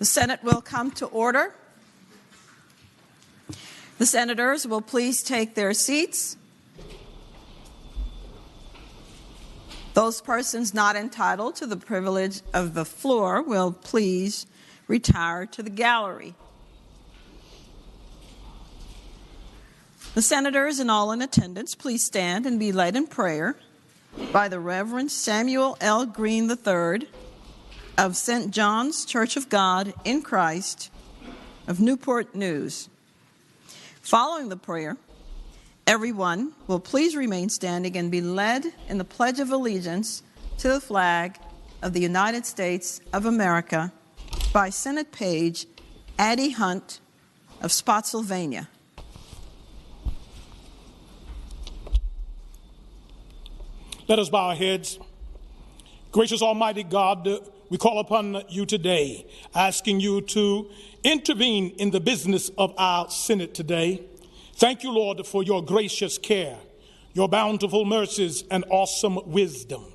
The Senate will come to order. The senators will please take their seats. Those persons not entitled to the privilege of the floor will please retire to the gallery. The senators and all in attendance, please stand and be led in prayer by the Reverend Samuel L. Green III of St. John's Church of God in Christ of Newport News. Following the prayer, everyone will please remain standing and be led in the Pledge of Allegiance to the flag of the United States of America by Senate Page Addie Hunt of Spotsylvania. Let us bow our heads. Gracious Almighty God, we call upon you today, asking you to intervene in the business of our Senate today. Thank you, Lord, for your gracious care, your bountiful mercies, and awesome wisdom.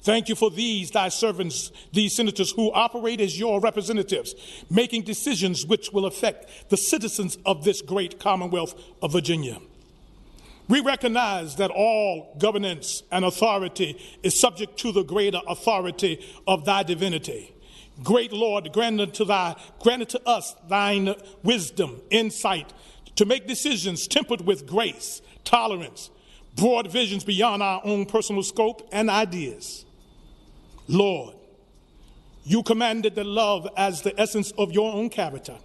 Thank you for these, thy servants, these senators who operate as your representatives, making decisions which will affect the citizens of this great Commonwealth of Virginia. We recognize that all governance and authority is subject to the greater authority of thy divinity. Great Lord, grant to us thine wisdom, insight, to make decisions tempered with grace, tolerance, broad visions beyond our own personal scope and ideas. Lord, you commanded that love as the essence of your own character.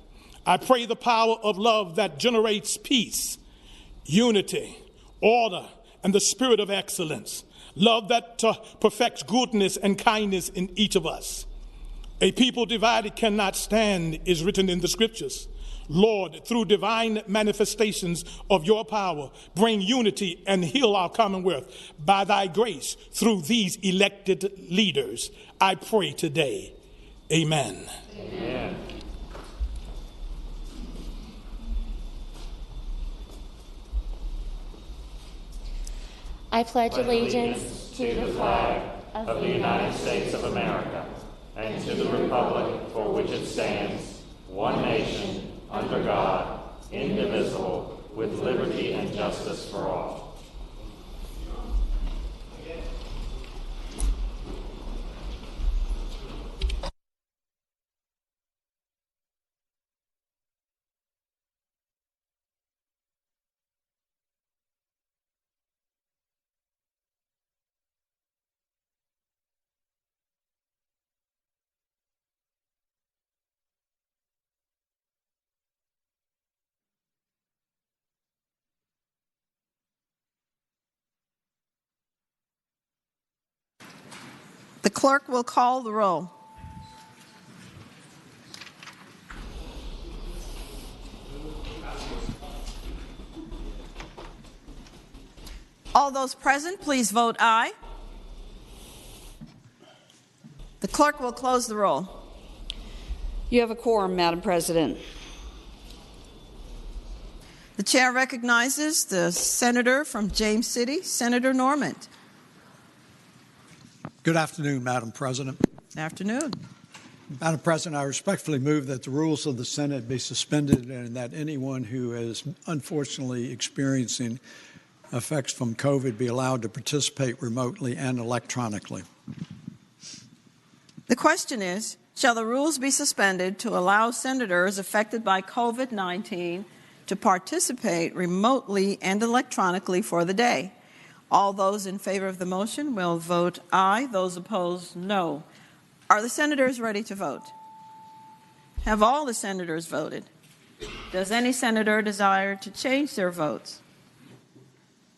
I pray the power of love that generates peace, unity, order, and the spirit of excellence. Love that perfects goodness and kindness in each of us. A people divided cannot stand is written in the scriptures. Lord, through divine manifestations of your power, bring unity and heal our commonwealth by thy grace through these elected leaders. I pray today. Amen. Amen. I pledge allegiance to the flag of the United States of America and to the republic for which it stands, one nation, under God, indivisible, with liberty and justice for all. The clerk will call the roll. All those present, please vote aye. The clerk will close the roll. You have a quorum, Madam President. The chair recognizes the senator from James City, Senator Normand. Good afternoon, Madam President. Good afternoon. Madam President, I respectfully move that the rules of the Senate be suspended and that anyone who is unfortunately experiencing effects from COVID be allowed to participate remotely and electronically. The question is, shall the rules be suspended to allow senators affected by COVID-19 to participate remotely and electronically for the day? All those in favor of the motion will vote aye. Those opposed, no. Are the senators ready to vote? Have all the senators voted? Does any senator desire to change their votes?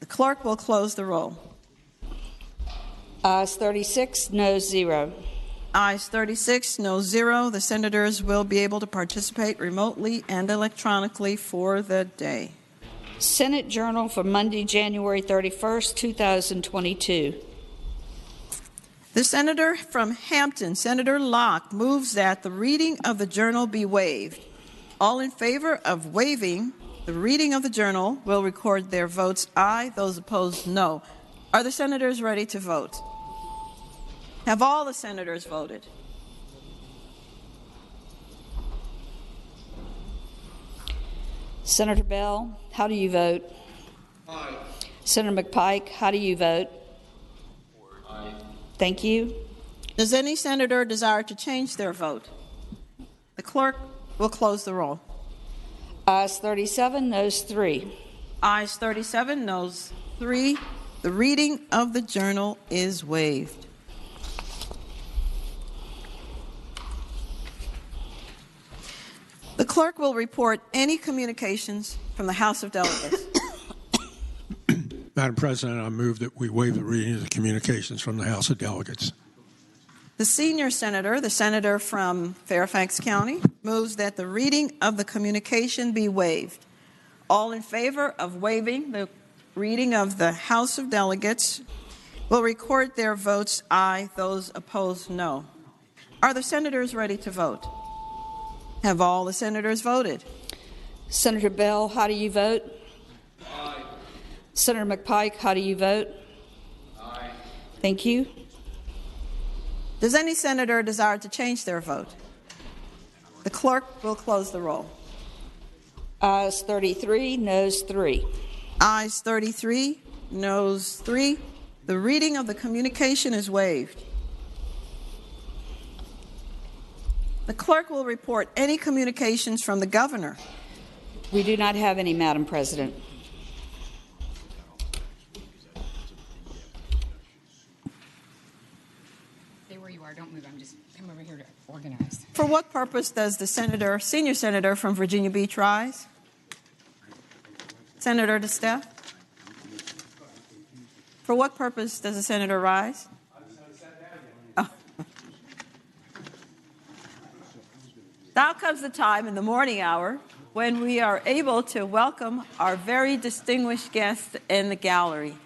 The clerk will close the roll. Ayes 36, noes 0. Ayes 36, no 0. The senators will be able to participate remotely and electronically for the day. Senate Journal for Monday, January 31st, 2022. The senator from Hampton, Senator Locke, moves that the reading of the journal be waived. All in favor of waiving the reading of the journal will record their votes aye. Those opposed, no. Are the senators ready to vote? Have all the senators voted? Senator Bell, how do you vote? Aye. Senator McPike, how do you vote? Aye. Thank you. Does any senator desire to change their vote? The clerk will close the roll. Ayes 37, noes 3. Ayes 37, noes 3. The reading of the journal is waived. The clerk will report any communications from the House of Delegates. Madam President, I move that we waive the reading of the communications from the House of Delegates. The senior senator, the senator from Fairfax County, moves that the reading of the communication be waived. All in favor of waiving the reading of the House of Delegates will record their votes aye. Those opposed, no. Are the senators ready to vote? Have all the senators voted? Senator Bell, how do you vote? Aye. Senator McPike, how do you vote? Aye. Thank you. Does any senator desire to change their vote? The clerk will close the roll. Ayes 33, noes 3. Ayes 33, noes 3. The reading of the communication is waived. The clerk will report any communications from the governor. We do not have any, Madam President. Stay where you are. Don't move. I'm just come over here to organize. For what purpose does the senator, senior senator from Virginia Beach rise? Senator DeSteph? For what purpose does the senator rise? Oh. Now comes the time in the morning hour when we are able to welcome our very distinguished guests in the gallery.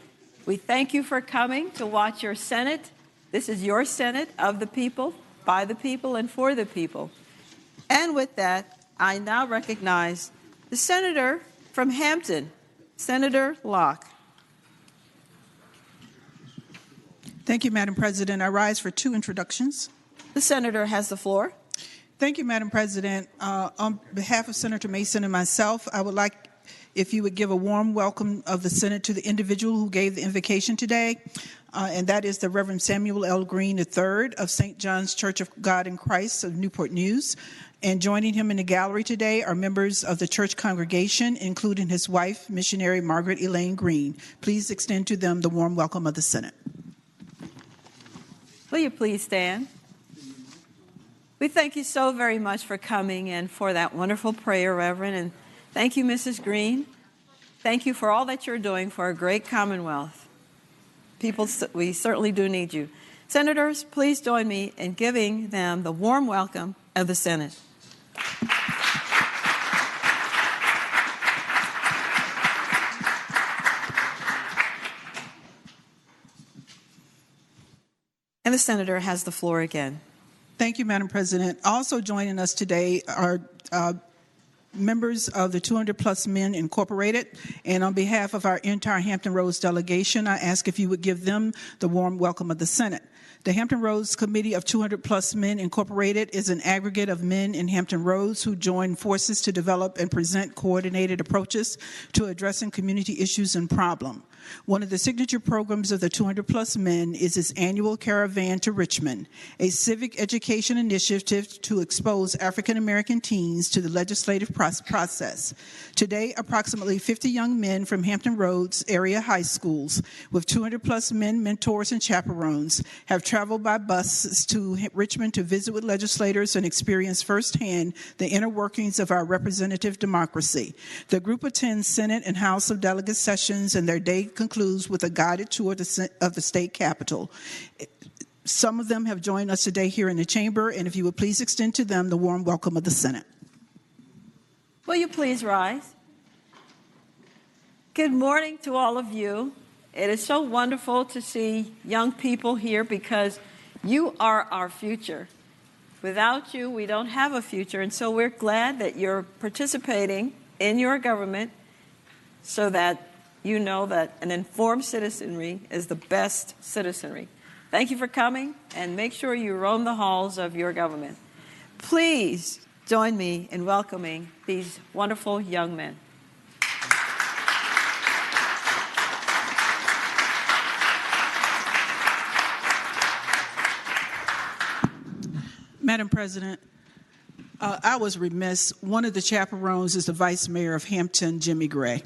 We thank you for coming to watch your Senate. This is your Senate of the people, by the people, and for the people. And with that, I now recognize the senator from Hampton, Senator Locke. Thank you, Madam President. I rise for 2 introductions. The senator has the floor. Thank you, Madam President. On behalf of Senator Mason and myself, I would like if you would give a warm welcome of the Senate to the individual who gave the invocation today, and that is the Reverend Samuel L. Green III of St. John's Church of God in Christ of Newport News. And joining him in the gallery today are members of the church congregation, including his wife, missionary Margaret Elaine Green. Please extend to them the warm welcome of the Senate. Will you please stand? We thank you so very much for coming and for that wonderful prayer, Reverend. And thank you, Mrs. Green. Thank you for all that you're doing for a great Commonwealth. People, we certainly do need you. Senators, please join me in giving them the warm welcome of the Senate. And the senator has the floor again. Thank you, Madam President. Also joining us today are members of the 200 Plus Men Incorporated, and on behalf of our entire Hampton Roads delegation, I ask if you would give them the warm welcome of the Senate. The Hampton Roads Committee of 200 Plus Men Incorporated is an aggregate of men in Hampton Roads who join forces to develop and present coordinated approaches to addressing community issues and problems. One of the signature programs of the 200 Plus Men is its annual Caravan to Richmond, a civic education initiative to expose African American teens to the legislative process. Today, approximately 50 young men from Hampton Roads area high schools with 200 Plus Men mentors and chaperones have traveled by bus to Richmond to visit with legislators and experience firsthand the inner workings of our representative democracy. The group attends Senate and House of Delegates sessions, and their day concludes with a guided tour of the state capitol. Some of them have joined us today here in the chamber, and if you would please extend to them the warm welcome of the Senate. Will you please rise? Good morning to all of you. It is so wonderful to see young people here because you are our future. Without you, we don't have a future, and so we're glad that you're participating in your government so that you know that an informed citizenry is the best citizenry. Thank you for coming, and make sure you roam the halls of your government. Please join me in welcoming these wonderful young men. Madam President, I was remiss. One of the chaperones is the Vice Mayor of Hampton, Jimmy Gray.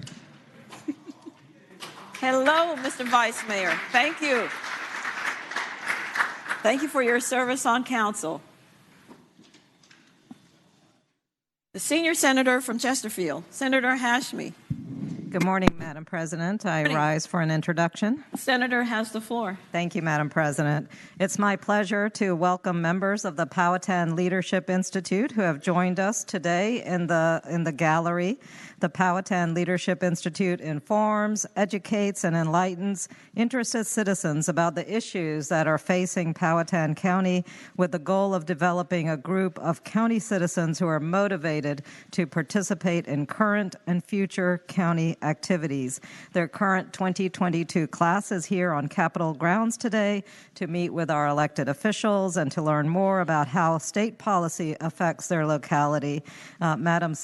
Hello, Mr. Vice Mayor. Thank you. Thank you for your service on council. The senior senator from Chesterfield, Senator Hashmi. Good morning, Madam President. I rise for an introduction. Senator has the floor. Thank you, Madam President. It's my pleasure to welcome members of the Powhatan Leadership Institute who have joined us today in the gallery. The Powhatan Leadership Institute informs, educates, and enlightens interested citizens about the issues that are facing Powhatan County with the goal of developing a group of county citizens who are motivated to participate in current and future county activities. Their current 2022 class is here on Capitol grounds today to meet with our elected officials and to learn more about how state policy affects their locality. Madam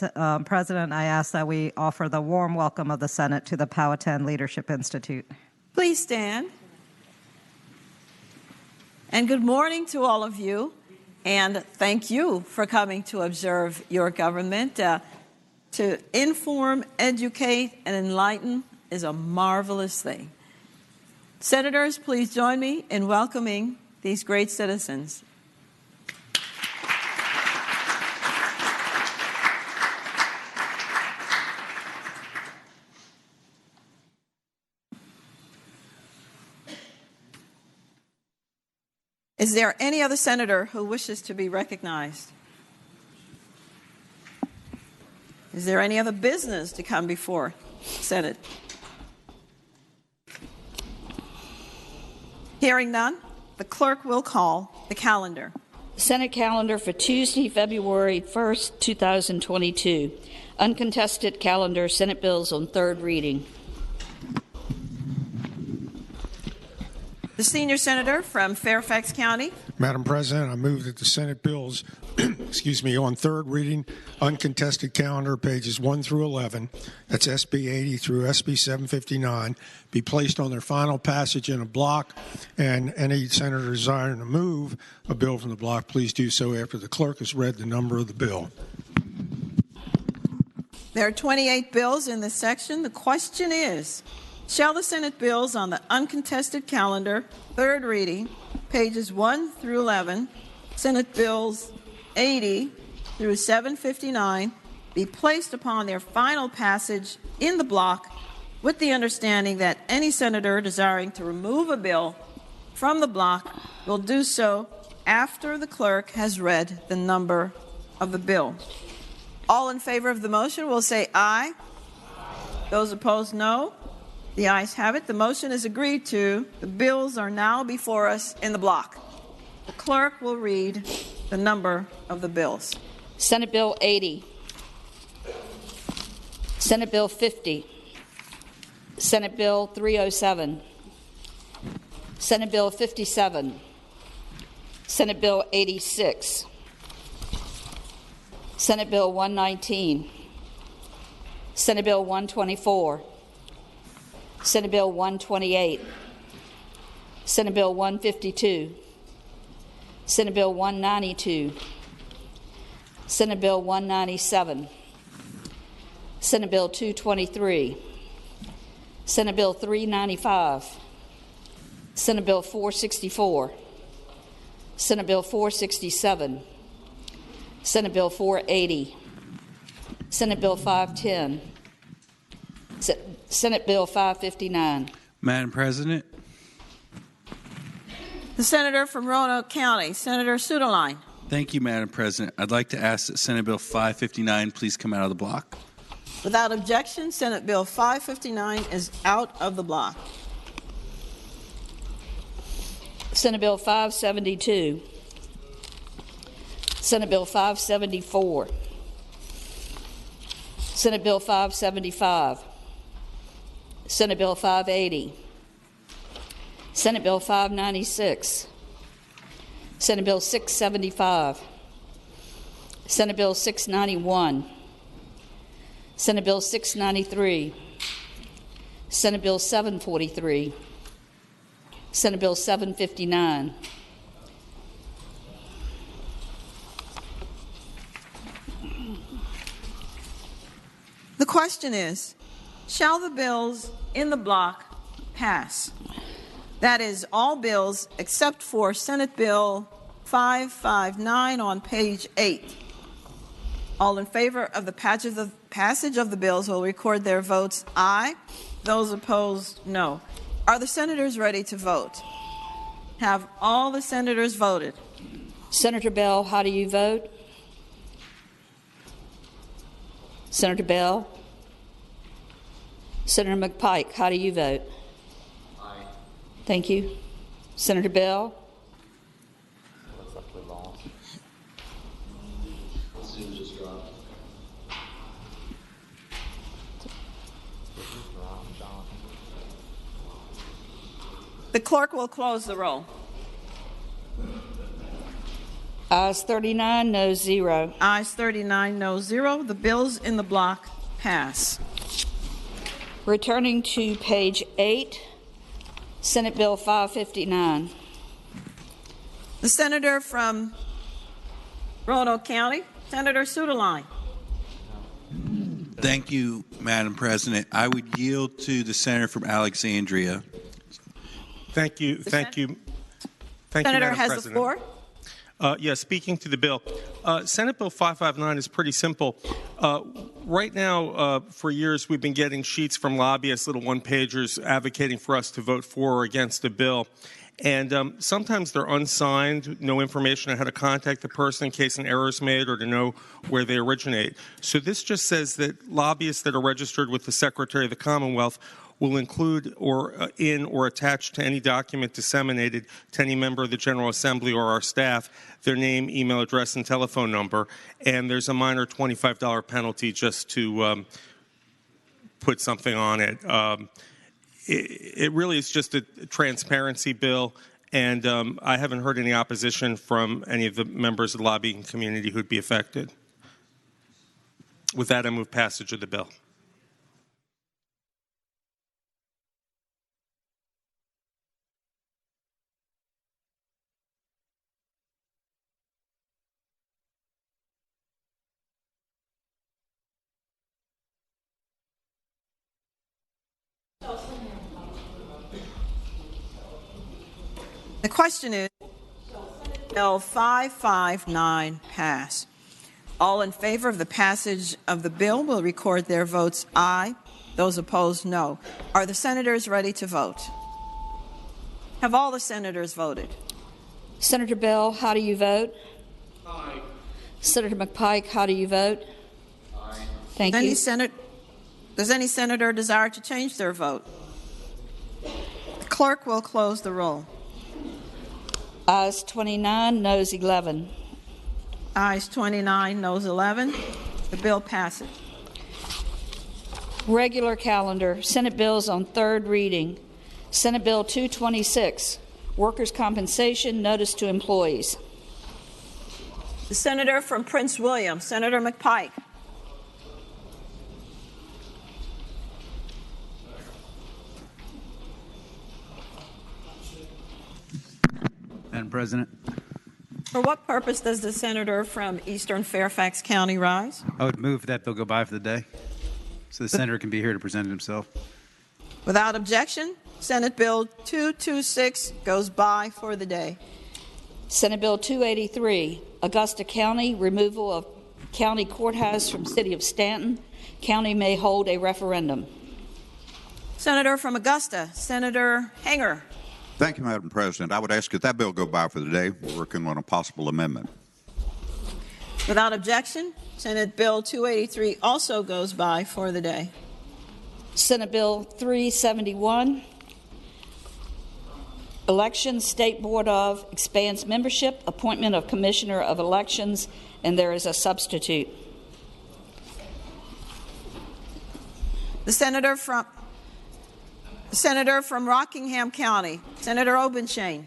President, I ask that we offer the warm welcome of the Senate to the Powhatan Leadership Institute. Please stand. And good morning to all of you. And thank you for coming to observe your government. To inform, educate, and enlighten is a marvelous thing. Senators, please join me in welcoming these great citizens. Is there any other senator who wishes to be recognized? Is there any other business to come before Senate? Hearing none, the clerk will call the calendar. Senate calendar for Tuesday, February 1st, 2022. Uncontested calendar, Senate bills on third reading. The senior senator from Fairfax County. Madam President, I move that the Senate bills, on third reading, uncontested calendar, pages 1 through 11, that's SB 80 through SB 759, be placed on their final passage in a block, and any senator desiring to move a bill from the block, please do so after the clerk has read the number of the bill. There are 28 bills in this section. The question is, shall the Senate bills on the uncontested calendar, third reading, pages 1 through 11, Senate bills 80 through 759, be placed upon their final passage in the block with the understanding that any senator desiring to remove a bill from the block will do so after the clerk has read the number of the bill. All in favor of the motion will say aye. Those opposed, no. The ayes have it. The motion is agreed to. The bills are now before us in the block. The clerk will read the number of the bills. Senate Bill 80. Senate Bill 50. Senate Bill 307. Senate Bill 57. Senate Bill 86. Senate Bill 119. Senate Bill 124. Senate Bill 128, Senate Bill 152, Senate Bill 192, Senate Bill 197, Senate Bill 223, Senate Bill 395, Senate Bill 464, Senate Bill 467, Senate Bill 480, Senate Bill 510, Senate Bill 559. Madam President. The senator from Roanoke County, Senator Suderline. Thank you, Madam President. I'd like to ask that Senate Bill 559 please come out of the block. Without objection, Senate Bill 559 is out of the block. Senate Bill 572. Senate Bill 574. Senate Bill 575. Senate Bill 580. Senate Bill 596. Senate Bill 675. Senate Bill 691. Senate Bill 693. Senate Bill 743. Senate Bill 759. question is, shall the bills in the block pass? That is, all bills except for Senate Bill 559 on page 8. All in favor of the passage of the bills will record their votes aye. Those opposed, no. Are the senators ready to vote? Have all the senators voted? Senator Bell, how do you vote? Senator Bell? Senator McPike, how do you vote? Aye. Thank you. Senator Bell? Looks like we lost. Zoom just dropped. The clerk will close the roll. Ayes 39, no 0. Ayes 39, no 0. The bills in the block pass. Returning to page 8, Senate Bill 559. The senator from Roanoke County, Senator Suderline. Thank you, Madam President. I would yield to the senator from Alexandria. Thank you. Thank you. Thank you, Senator Madam has President. the floor. Yes, speaking to the bill. Senate Bill 559 is pretty simple. Right now, for years, we've been getting sheets from lobbyists, little one-pagers, advocating for us to vote for or against a bill. And sometimes they're unsigned, no information on how to contact the person in case an error is made or to know where they originate. So this just says that lobbyists that are registered with the Secretary of the Commonwealth will include or in or attach to any document disseminated to any member of the General Assembly or our staff their name, email address, and telephone number. And there's a minor $25 penalty just to put something on it. It really is just a transparency bill, and I haven't heard any opposition from any of the members of the lobbying community who'd be affected. With that, I move passage of the bill. The question is, Bill 559 pass? All in favor of the passage of the bill will record their votes aye. Those opposed, no. Are the senators ready to vote? Have all the senators voted? Senator Bell, how do you vote? Aye. Senator McPike, how do you vote? Aye. Thank you. Does any senator desire to change their vote? The clerk will close the roll. Ayes 29, noes 11. Ayes 29, noes 11. The bill passes. Regular calendar, Senate bills on third reading. Senate Bill 226, workers' compensation, notice to employees. The senator from Prince William, Senator McPike. Madam President, For what purpose does the senator from Eastern Fairfax County rise? I would move that bill go by for the day so the senator can be here to present himself. Without objection, Senate Bill 226 goes by for the day. Senate Bill 283, Augusta County, removal of county courthouse from city of Stanton. County may hold a referendum. Senator from Augusta, Senator Hanger. Thank you, Madam President. I would ask that that bill go by for the day. We're working on a possible amendment. Without objection, Senate Bill 283 also goes by for the day. Senate Bill 371, Elections, State Board of expands membership, appointment of Commissioner of Elections, and there is a substitute. The senator from Rockingham County, Senator Obenshain.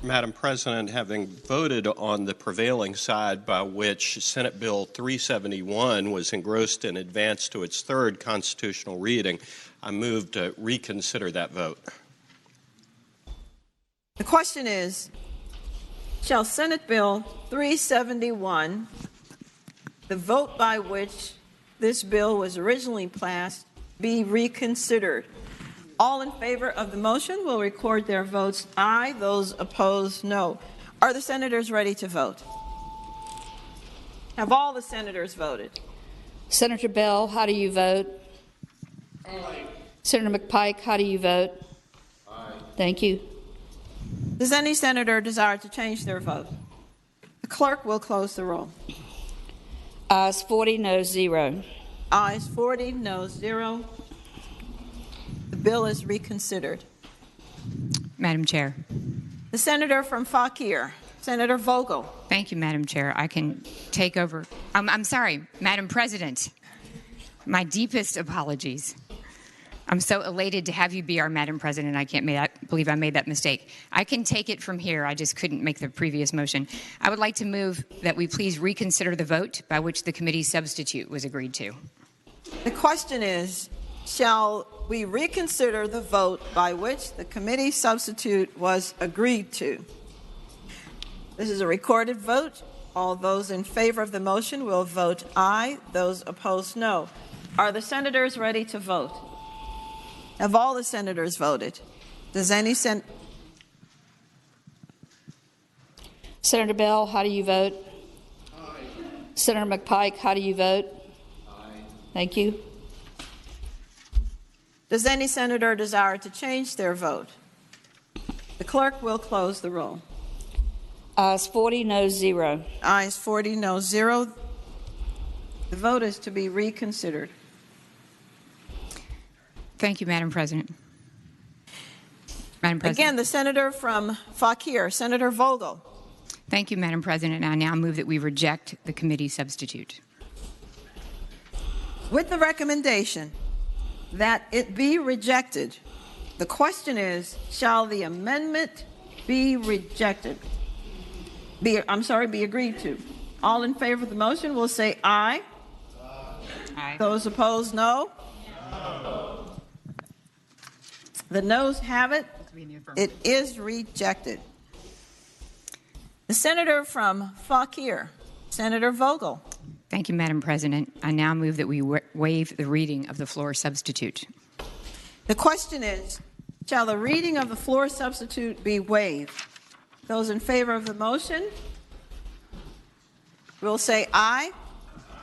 Madam President, having voted on the prevailing side by which Senate Bill 371 was engrossed and advanced to its third constitutional reading, I move to reconsider that vote. The question is, shall Senate Bill 371, the vote by which this bill was originally passed be reconsidered. All in favor of the motion will record their votes aye. Those opposed, no. Are the senators ready to vote? Have all the senators voted? Senator Bell, how do you vote? Aye. Senator McPike, how do you vote? Aye. Thank you. Does any senator desire to change their vote? The clerk will close the roll. Ayes 40, no 0. Ayes 40, no 0. The bill is reconsidered. Madam Chair. The senator from Fauquier, Senator Vogel. Thank you, Madam Chair. I can take over. I'm sorry, Madam President. My deepest apologies. I'm so elated to have you be our Madam President. I can't believe I made that mistake. I can take it from here. I just couldn't make the previous motion. I would like to move that we please reconsider the vote by which the committee substitute was agreed to. The question is, shall we reconsider the vote by which the committee substitute was agreed to? This is a recorded vote. All those in favor of the motion will vote aye. Those opposed, no. Are the senators ready to vote? Have all the senators voted? Does any Senator Bell, how do you vote? Aye. Senator McPike, how do you vote? Aye. Thank you. Does any senator desire to change their vote? The clerk will close the roll. Ayes 40, no 0. Ayes 40, no 0. The vote is to be reconsidered. Thank you, Madam President. Madam President. Again, the senator from Fauquier, Senator Vogel. Thank you, Madam President. I now move that we reject the committee substitute. With the recommendation that it be rejected, the question is, shall the amendment be rejected? Be agreed to. All in favor of the motion will say aye. Aye. Those opposed, no. The noes have it. It is rejected. The senator from Fauquier, Senator Vogel. Thank you, Madam President. I now move that we waive the reading of the floor substitute. The question is, shall the reading of the floor substitute be waived? Those in favor of the motion will say aye.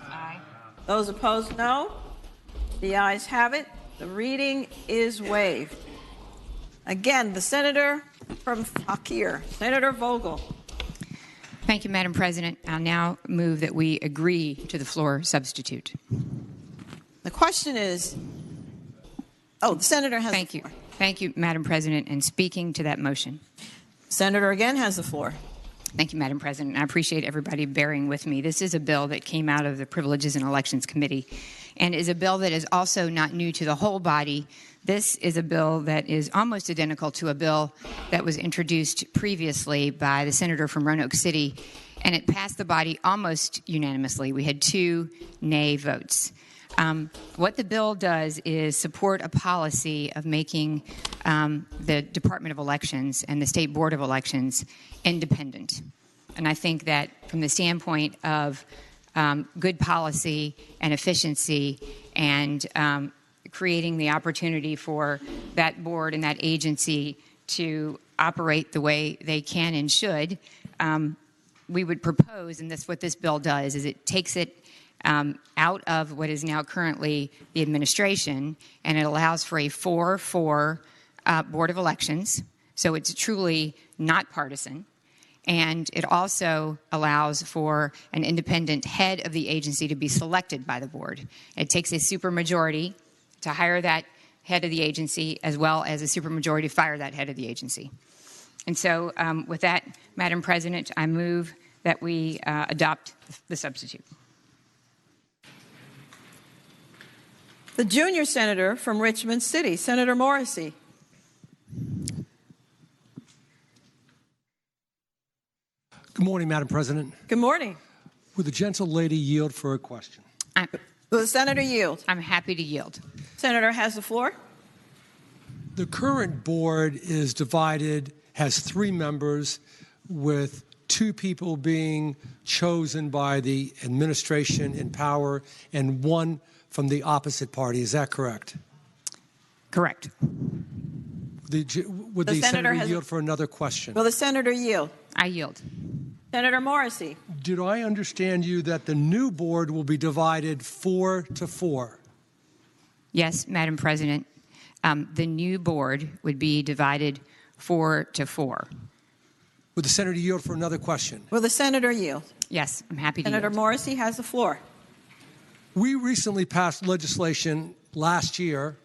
Aye. Those opposed, no. The ayes have it. The reading is waived. Again, the senator from Fauquier, Senator Vogel. Thank you, Madam President. I'll now move that we agree to the floor substitute. The question is, the senator has Thank the you. floor. Thank you, Madam President. And speaking to that motion. Senator again has the floor. Thank you, Madam President. I appreciate everybody bearing with me. This is a bill that came out of the Privileges and Elections Committee and is a bill that is also not new to the whole body. This is a bill that is almost identical to a bill that was introduced previously by the senator from Roanoke City, and it passed the body almost unanimously. We had 2 nay votes. What the bill does is support a policy of making the Department of Elections and the State Board of Elections independent. And I think that from the standpoint of good policy and efficiency and creating the opportunity for that board and that agency to operate the way they can and should, we would propose, and that's what this bill does, is it takes it out of what is now currently the administration, and it allows for a 4-4 Board of Elections, so it's truly not partisan. And it also allows for an independent head of the agency to be selected by the board. It takes a supermajority to hire that head of the agency, as well as a supermajority to fire that head of the agency. And so with that, Madam President, I move that we adopt the substitute. The junior senator from Richmond City, Senator Morrissey. Good morning, Madam President. Good morning. Would the gentle lady yield for a question? Will the senator yield? I'm happy to yield. Senator has the floor. The current board is divided, has 3 members with 2 people being chosen by the administration in power and 1 from the opposite party. Is that correct? Correct. Would The the senator senator yield for another question? Will the senator yield? I yield. Senator Morrissey. Did I understand you that the new board will be divided 4-4? Yes, Madam President. The new board would be divided 4-4. Would the senator yield for another question? Will the senator yield? Yes, I'm happy to Senator yield. Morrissey has the floor. We recently passed legislation last year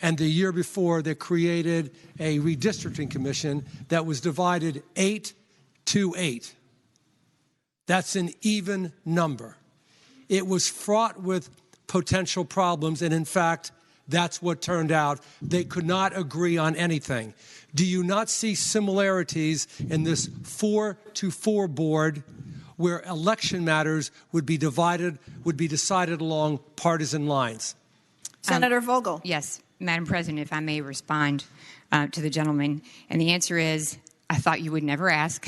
and the year before that created a redistricting commission that was divided 8-8. That's an even number. It was fraught with potential problems, and in fact, that's what turned out. They could not agree on anything. Do you not see similarities in this 4-4 board where election matters would be decided along partisan lines? Senator Vogel. Yes, Madam President, if I may respond to the gentleman. And the answer is, I thought you would never ask.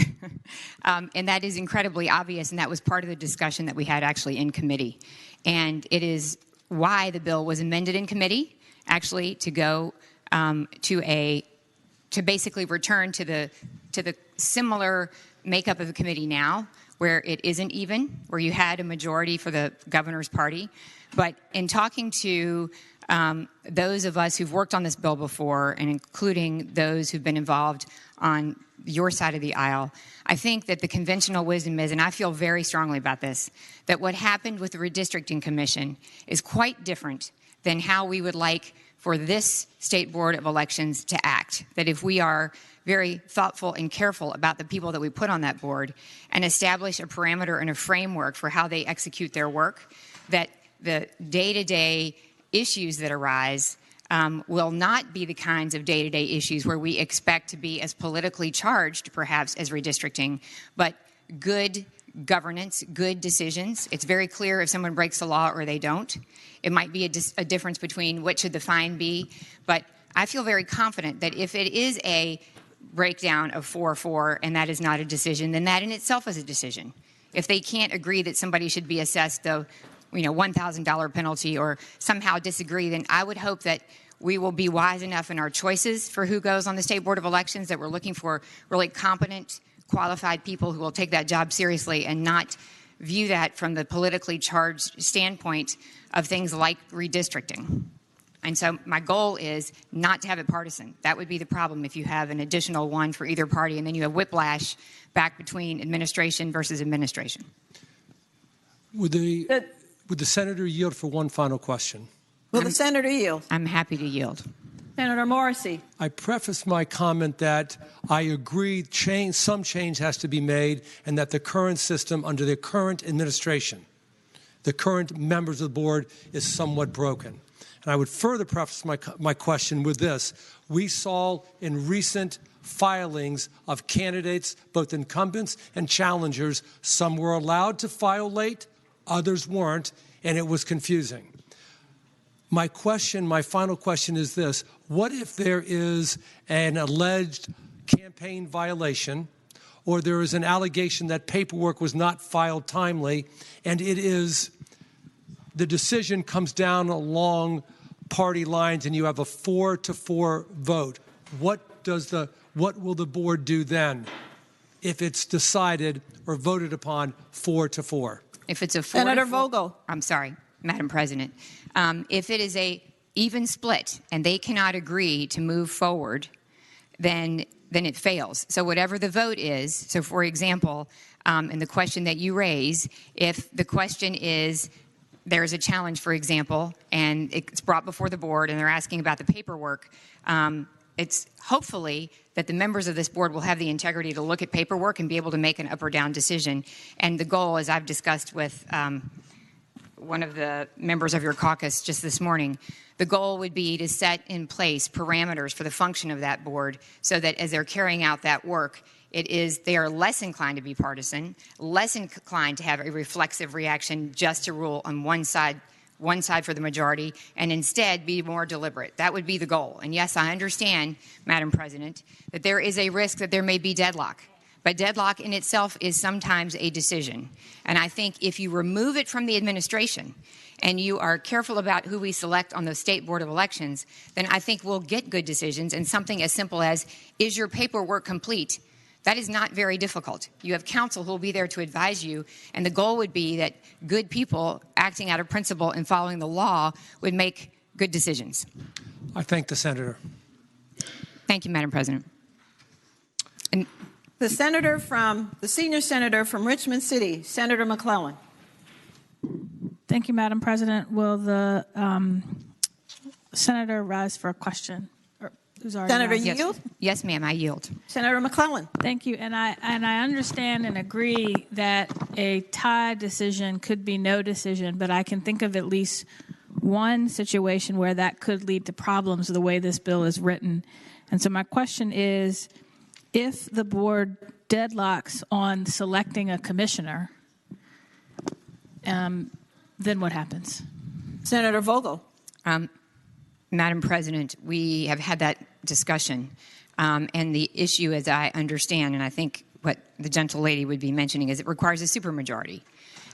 And that is incredibly obvious, and that was part of the discussion that we had actually in committee. And it is why the bill was amended in committee, actually, to go to basically return to the similar makeup of the committee now, where it isn't even, where you had a majority for the governor's party. But in talking to those of us who've worked on this bill before, and including those who've been involved on your side of the aisle, I think that the conventional wisdom is, and I feel very strongly about this, that what happened with the redistricting commission is quite different than how we would like for this state board of elections to act. That if we are very thoughtful and careful about the people that we put on that board and establish a parameter and a framework for how they execute their work, that the day-to-day issues that arise will not be the kinds of day-to-day issues where we expect to be as politically charged, perhaps, as redistricting, but good governance, good decisions. It's very clear if someone breaks the law or they don't. It might be a difference between what should the fine be, but I feel very confident that if it is a breakdown of 4-4 and that is not a decision, then that in itself is a decision. If they can't agree that somebody should be assessed the $1,000 penalty or somehow disagree, then I would hope that we will be wise enough in our choices for who goes on the State Board of Elections, that we're looking for really competent, qualified people who will take that job seriously and not view that from the politically charged standpoint of things like redistricting. And so my goal is not to have it partisan. That would be the problem if you have an additional one for either party and then you have whiplash back between administration versus administration. Would the senator yield for one final question? Will the senator yield? I'm happy to yield. Senator Morrissey. I prefaced my comment that I agree some change has to be made and that the current system under the current administration, the current members of the board, is somewhat broken. And I would further preface my question with this. We saw in recent filings of candidates, both incumbents and challengers, some were allowed to file late, others weren't, and it was confusing. My final question is this. What if there is an alleged campaign violation or there is an allegation that paperwork was not filed timely and the decision comes down along party lines and you have a 4-4 vote? What will the board do then if it's decided or voted upon 4-4? If it's a 4-4, Senator Vogel. I'm sorry, Madam President. If it is a even split and they cannot agree to move forward, then it fails. So whatever the vote is, so for example, in the question that you raise, if the question is there's a challenge, for example, and it's brought before the board and they're asking about the paperwork, it's hopefully that the members of this board will have the integrity to look at paperwork and be able to make an up or down decision. And the goal, as I've discussed with one of the members of your caucus just this morning, the goal would be to set in place parameters for the function of that board so that as they're carrying out that work, they are less inclined to be partisan, less inclined to have a reflexive reaction just to rule on one side for the majority, and instead be more deliberate. That would be the goal. And yes, I understand, Madam President, that there is a risk that there may be deadlock. But deadlock in itself is sometimes a decision. And I think if you remove it from the administration and you are careful about who we select on the State Board of Elections, then I think we'll get good decisions. And something as simple as, is your paperwork complete? That is not very difficult. You have counsel who will be there to advise you, and the goal would be that good people acting out of principle and following the law would make good decisions. I thank the senator. Thank you, Madam President. And the senior senator from Richmond City, Senator McClellan. Thank you, Madam President. Will the senator rise for a question? Senator, you yield? Yes, ma'am, I yield. Senator McClellan. Thank you. And I understand and agree that a tie decision could be no decision, but I can think of at least one situation where that could lead to problems the way this bill is written. And so my question is, if the board deadlocks on selecting a commissioner, then what happens? Senator Vogel. Madam President, we have had that discussion, and the issue, as I understand, and I think what the gentle lady would be mentioning, is it requires a supermajority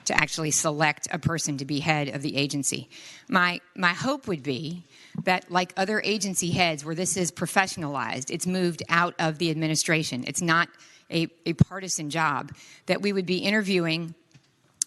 to actually select a person to be head of the agency. My hope would be that, like other agency heads where this is professionalized, it's moved out of the administration, it's not a partisan job, that we would be interviewing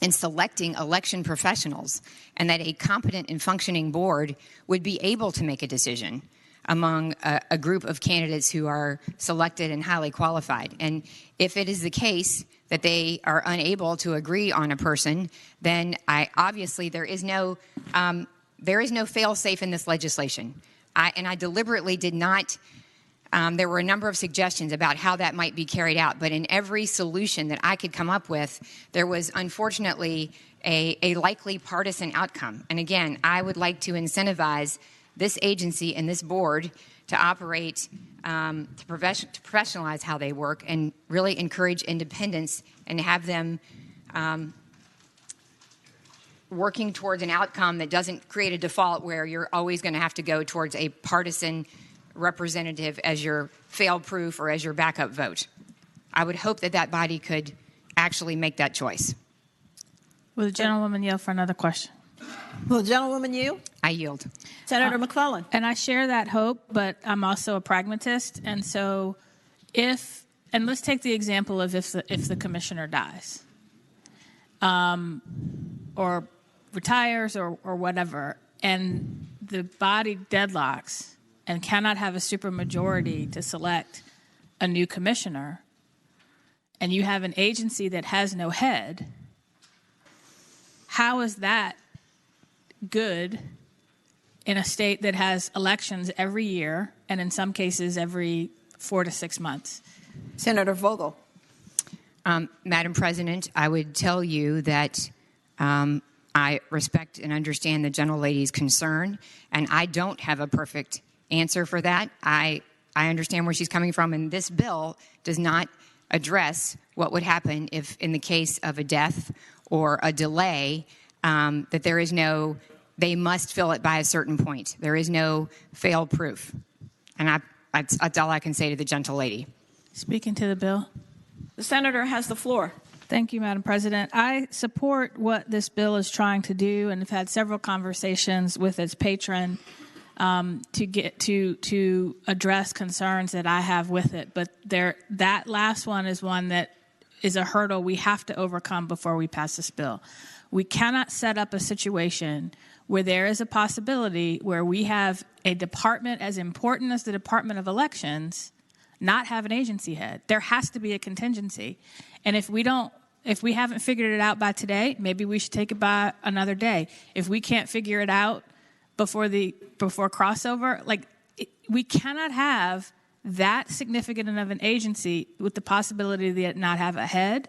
and selecting election professionals, and that a competent and functioning board would be able to make a decision among a group of candidates who are selected and highly qualified. And if it is the case that they are unable to agree on a person, then obviously there is no fail-safe in this legislation. I deliberately did not. There were a number of suggestions about how that might be carried out, but in every solution that I could come up with, there was unfortunately a likely partisan outcome. And again, I would like to incentivize this agency and this board to operate, to professionalize how they work and really encourage independence and have them working towards an outcome that doesn't create a default where you're always going to have to go towards a partisan representative as your fail-proof or as your backup vote. I would hope that that body could actually make that choice. Will the gentlewoman yield for another question? Will the gentlewoman yield? I yield. Senator McClellan. And I share that hope, but I'm also a pragmatist. And so let's take the example of if the commissioner dies or retires or whatever, and the body deadlocks and cannot have a supermajority to select a new commissioner, and you have an agency that has no head, how is that good in a state that has elections every year and in some cases every 4 to 6 months? Senator Vogel. Madam President, I would tell you that I respect and understand the gentlelady's concern, and I don't have a perfect answer for that. I understand where she's coming from, and this bill does not address what would happen if, in the case of a death or a delay, that there is no, they must fill it by a certain point. There is no fail-proof. And that's all I can say to the gentlelady. Speaking to the bill. The senator has the floor. Thank you, Madam President. I support what this bill is trying to do and have had several conversations with its patron to address concerns that I have with it. But that last one is one that is a hurdle we have to overcome before we pass this bill. We cannot set up a situation where there is a possibility where we have a department as important as the Department of Elections not have an agency head. There has to be a contingency. And if we haven't figured it out by today, maybe we should take it by another day. If we can't figure it out before crossover, we cannot have that significant of an agency with the possibility that it not have a head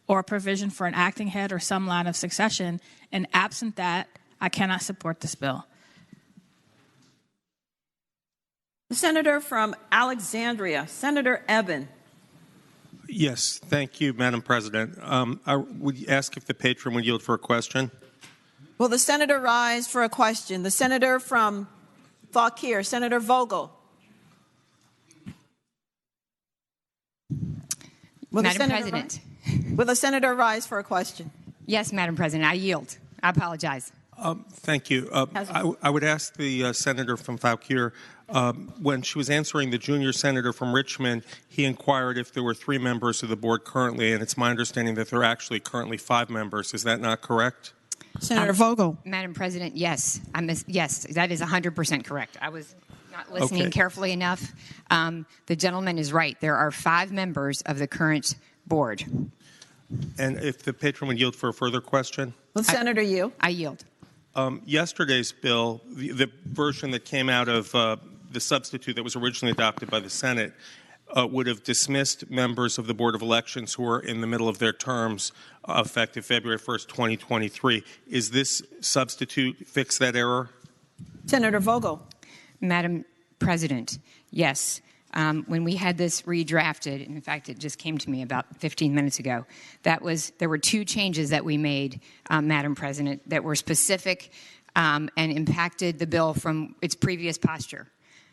or a provision for an acting head or some line of succession. And absent that, I cannot support this bill. The senator from Alexandria, Senator Eben. Yes, thank you, Madam President. I would ask if the patron would yield for a question. Will the senator rise for a question? The senator from Fauquier, Senator Vogel. Madam President. Will the senator rise for a question? Yes, Madam President, I yield. I apologize. Thank you. I would ask the senator from Fauquier, when she was answering the junior senator from Richmond, he inquired if there were 3 members of the board currently, and it's my understanding that there are actually currently 5 members. Is that not correct? Senator Vogel. Madam President, yes. Yes, that is 100% correct. I was not listening carefully enough. The gentleman is right. There are 5 members of the current board. And if the patron would yield for a further question? Will the senator yield? I yield. Yesterday's bill, the version that came out of the substitute that was originally adopted by the Senate, would have dismissed members of the Board of Elections who are in the middle of their terms effective February 1st, 2023. Is this substitute fix that error? Senator Vogel. Madam President, yes. When we had this redrafted, and in fact, it just came to me about 15 minutes ago, there were 2 changes that we made, Madam President, that were specific and impacted the bill from its previous posture.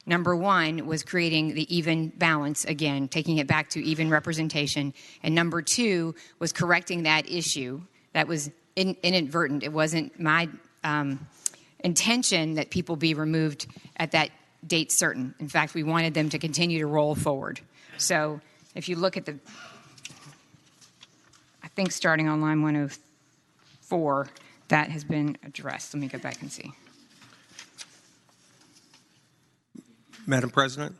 Number 1 was creating the even balance again, taking it back to even representation. And number 2 was correcting that issue. That was inadvertent. It wasn't my intention that people be removed at that date certain. In fact, we wanted them to continue to roll forward. So if you look at I think starting on line 104, that has been addressed. Let me go back and see. Madam President,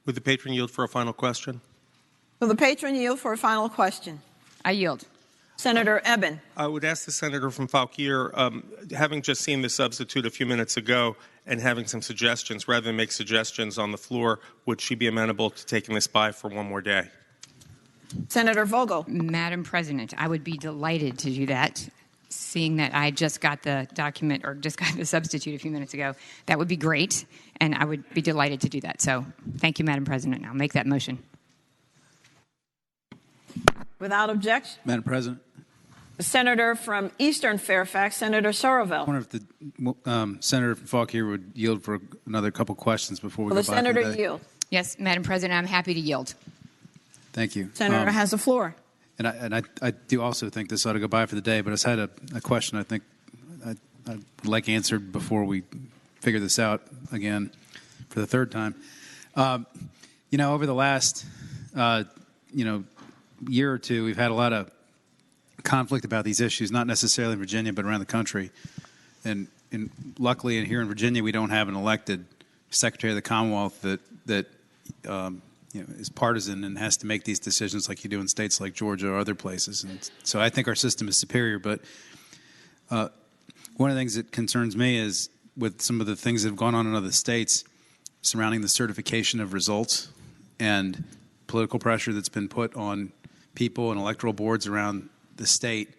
would the patron yield for a final question? Will the patron yield for a final question? I yield. Senator Eben. I would ask the senator from Fauquier, having just seen the substitute a few minutes ago and having some suggestions, rather than make suggestions on the floor, would she be amenable to taking this by for one more day? Senator Vogel. Madam President, I would be delighted to do that. Seeing that I just got the document or just got the substitute a few minutes ago, that would be great, and I would be delighted to do that. So thank you, Madam President. I'll make that motion. Without objection. Madam President. The senator from Eastern Fairfax, Senator Sorreville. I wonder if the Senator from Fauquier would yield for another couple questions before we Will go the back senator to the day. yield? Yes, Madam President, I'm happy to yield. Thank you. Senator has the floor. And I do also think this ought to go by for the day, but I just had a question I think I'd like answered before we figure this out again for the 3rd time. Over the last, year or two, we've had a lot of conflict about these issues, not necessarily in Virginia, but around the country. And luckily, here in Virginia, we don't have an elected Secretary of the Commonwealth that is partisan and has to make these decisions like you do in states like Georgia or other places. And so I think our system is superior. But one of the things that concerns me is with some of the things that have gone on in other states surrounding the certification of results and political pressure that's been put on people and electoral boards around the state,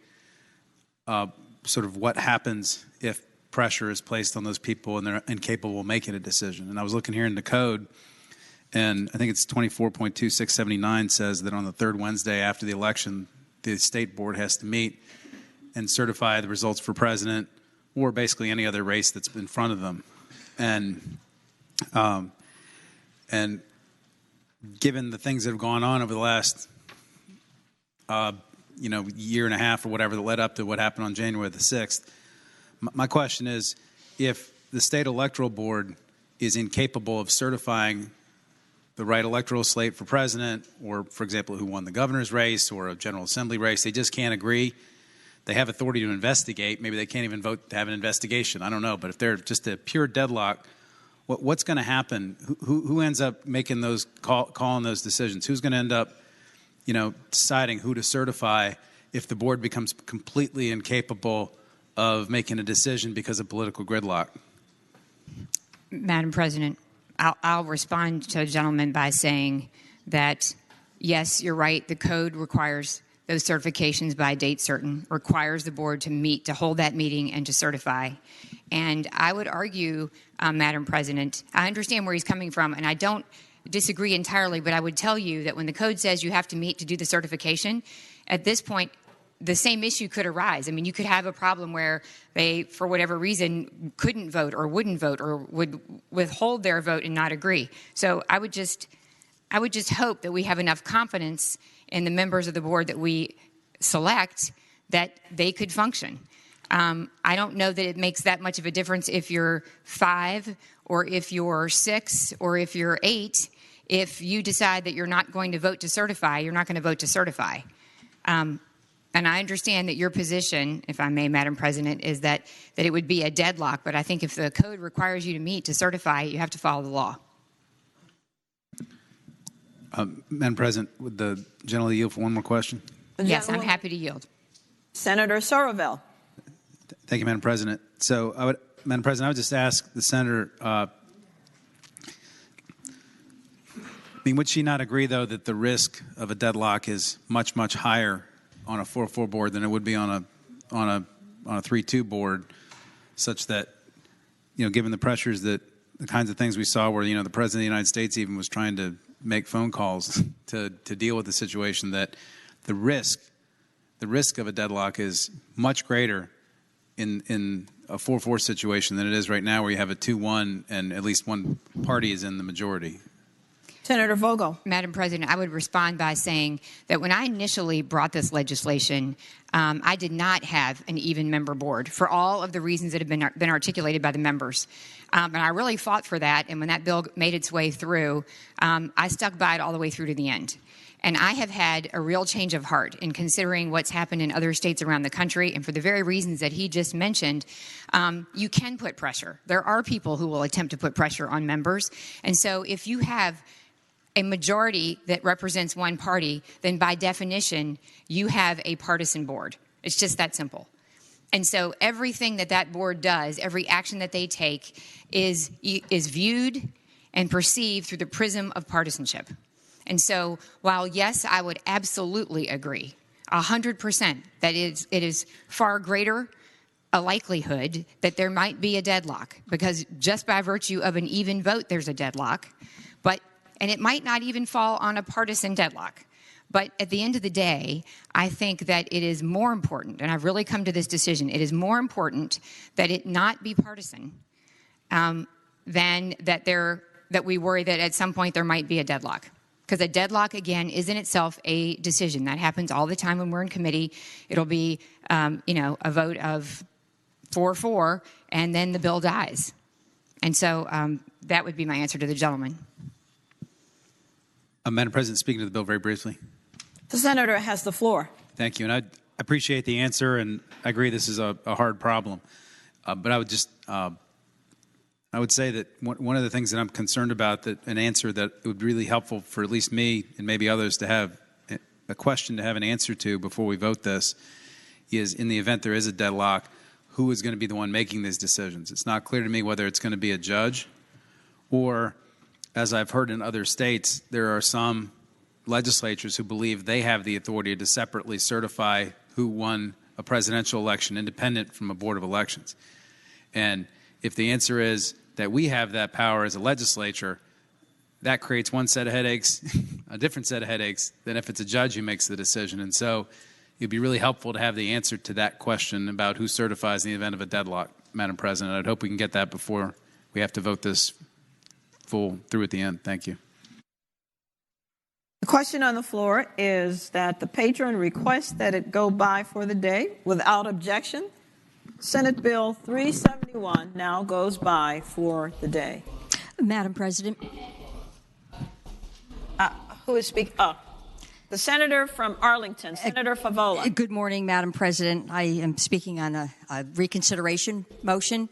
sort of what happens if pressure is placed on those people and they're incapable of making a decision. And I was looking here in the code, and I think it's 24.2679 says that on the 3rd Wednesday after the election, the state board has to meet and certify the results for president or basically any other race that's in front of them. And given the things that have gone on over the last year and a half or whatever that led up to what happened on January the 6th, my question is, if the state electoral board is incapable of certifying the right electoral slate for president, or, for example, who won the governor's race or a General Assembly race, they just can't agree. They have authority to investigate. Maybe they can't even vote to have an investigation. I don't know. But if they're just a pure deadlock, what's going to happen? Who ends up making those calling those decisions? Who's going to end up, deciding who to certify if the board becomes completely incapable of making a decision because of political gridlock? Madam President, I'll respond to the gentleman by saying that, yes, you're right. The code requires those certifications by a date certain, requires the board to meet, to hold that meeting and to certify. And I would argue, Madam President, I understand where he's coming from, and I don't disagree entirely, but I would tell you that when the code says you have to meet to do the certification, at this point, the same issue could arise. I mean, you could have a problem where they, for whatever reason, couldn't vote or wouldn't vote or would withhold their vote and not agree. So I would just hope that we have enough confidence and the members of the board that we select, that they could function. I don't know that it makes that much of a difference if you're 5 or if you're 6 or if you're 8. If you decide that you're not going to vote to certify, you're not going to vote to certify. And I understand that your position, if I may, Madam President, is that it would be a deadlock. But I think if the code requires you to meet to certify, you have to follow the law. Madam President, would the gentleman yield for one more question? Yes, I'm happy to yield. Senator Sorovell. Thank you, Madam President. So, Madam President, I would just ask the senator, would she not agree, though, that the risk of a deadlock is much, much higher on a 4-4 board than it would be on a 3-2 board, such that, given the pressures that the kinds of things we saw where, the President of the United States even was trying to make phone calls to deal with the situation, that the risk of a deadlock is much greater in a 4-4 situation than it is right now, where you have a 2-1 and at least one party is in the majority. Senator Vogel. Madam President, I would respond by saying that when I initially brought this legislation, I did not have an even member board for all of the reasons that have been articulated by the members. And I really fought for that. And when that bill made its way through, I stuck by it all the way through to the end. And I have had a real change of heart in considering what's happened in other states around the country. And for the very reasons that he just mentioned, you can put pressure. There are people who will attempt to put pressure on members. And so if you have a majority that represents one party, then by definition, you have a partisan board. It's just that simple. And so everything that board does, every action that they take is viewed and perceived through the prism of partisanship. And so while, yes, I would absolutely agree 100% that it is far greater a likelihood that there might be a deadlock, because just by virtue of an even vote, there's a deadlock. And it might not even fall on a partisan deadlock. But at the end of the day, I think that it is more important, and I've really come to this decision, it is more important that it not be partisan than that we worry that at some point there might be a deadlock. Because a deadlock, again, is in itself a decision. That happens all the time when we're in committee. It'll be, a vote of 4-4, and then the bill dies. And so that would be my answer to the gentleman. Madam President, speaking to the bill very briefly. The senator has the floor. Thank you. And I appreciate the answer, and I agree this is a hard problem. But I would just I would say that one of the things that I'm concerned about, that an answer that it would be really helpful for at least me and maybe others to have a question to have an answer to before we vote this, is in the event there is a deadlock, who is going to be the one making these decisions? It's not clear to me whether it's going to be a judge or, as I've heard in other states, there are some legislatures who believe they have the authority to separately certify who won a presidential election independent from a board of elections. And if the answer is that we have that power as a legislature, that creates one set of headaches, a different set of headaches than if it's a judge who makes the decision. And so it would be really helpful to have the answer to that question about who certifies in the event of a deadlock, Madam President. I'd hope we can get that before we have to vote this full through at the end. Thank you. The question on the floor is that the patron requests that it go by for the day without objection. Senate Bill 371 now goes by for the day. Madam President. Who is speaking? The senator from Arlington, Senator Favola. Good morning, Madam President. I am speaking on a reconsideration motion.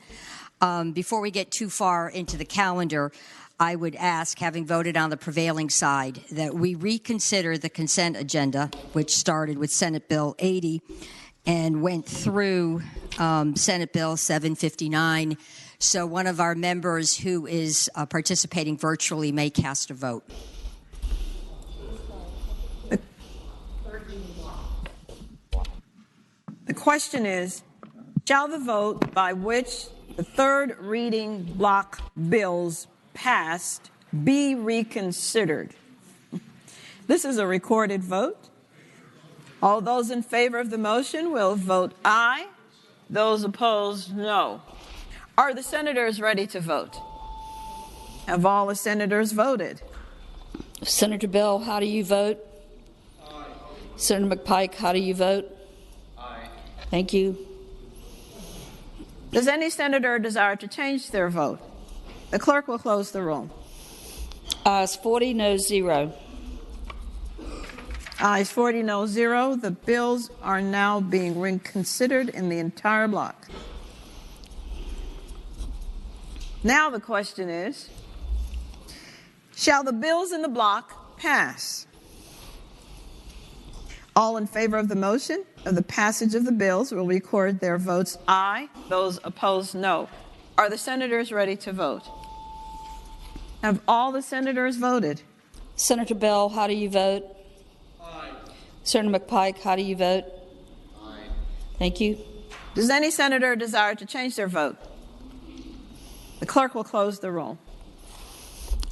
Before we get too far into the calendar, I would ask, having voted on the prevailing side, that we reconsider the consent agenda, which started with Senate Bill 80 and went through Senate Bill 759. So one of our members who is participating virtually may cast a vote. The question is, shall the vote by which the third reading block bills passed be reconsidered? This is a recorded vote. All those in favor of the motion will vote aye. Those opposed, no. Are the senators ready to vote? Have all the senators voted? Senator Bell, how do you vote? Aye. Senator McPike, how do you vote? Aye. Thank you. Does any senator desire to change their vote? The clerk will close the roll. Ayes 40, no 0. Ayes 40, no 0. The bills are now being reconsidered in the entire block. Now the question is, shall the bills in the block pass? All in favor of the motion of the passage of the bills will record their votes aye. Those opposed, no. Are the senators ready to vote? Have all the senators voted? Senator Bell, how do you vote? Aye. Senator McPike, how do you vote? Aye. Thank you. Does any senator desire to change their vote? The clerk will close the roll.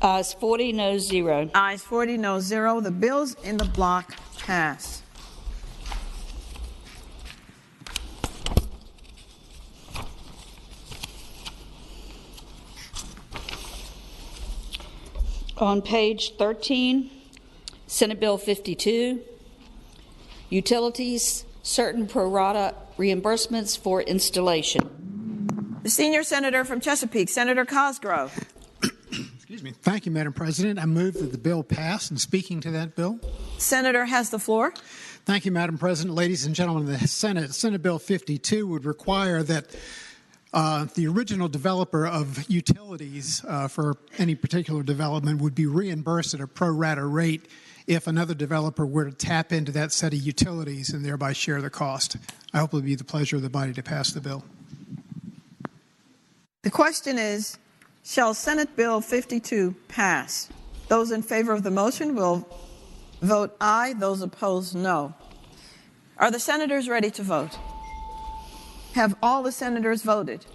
Ayes 40, no 0. Ayes 40, no 0. The bills in the block pass. On page 13, Senate Bill 52, Utilities, Certain Pro Rata Reimbursements for Installation. The senior senator from Chesapeake, Senator Cosgrove. Excuse me. Thank you, Madam President. I move that the bill pass. And speaking to that bill. Senator has the floor. Thank you, Madam President. Ladies and gentlemen of the Senate Bill 52 would require that the original developer of utilities for any particular development would be reimbursed at a pro rata rate if another developer were to tap into that set of utilities and thereby share the cost. I hope it will be the pleasure of the body to pass the bill. The question is, shall Senate Bill 52 pass? Those in favor of the motion will vote aye. Those opposed, no. Are the senators ready to vote? Have all the senators voted?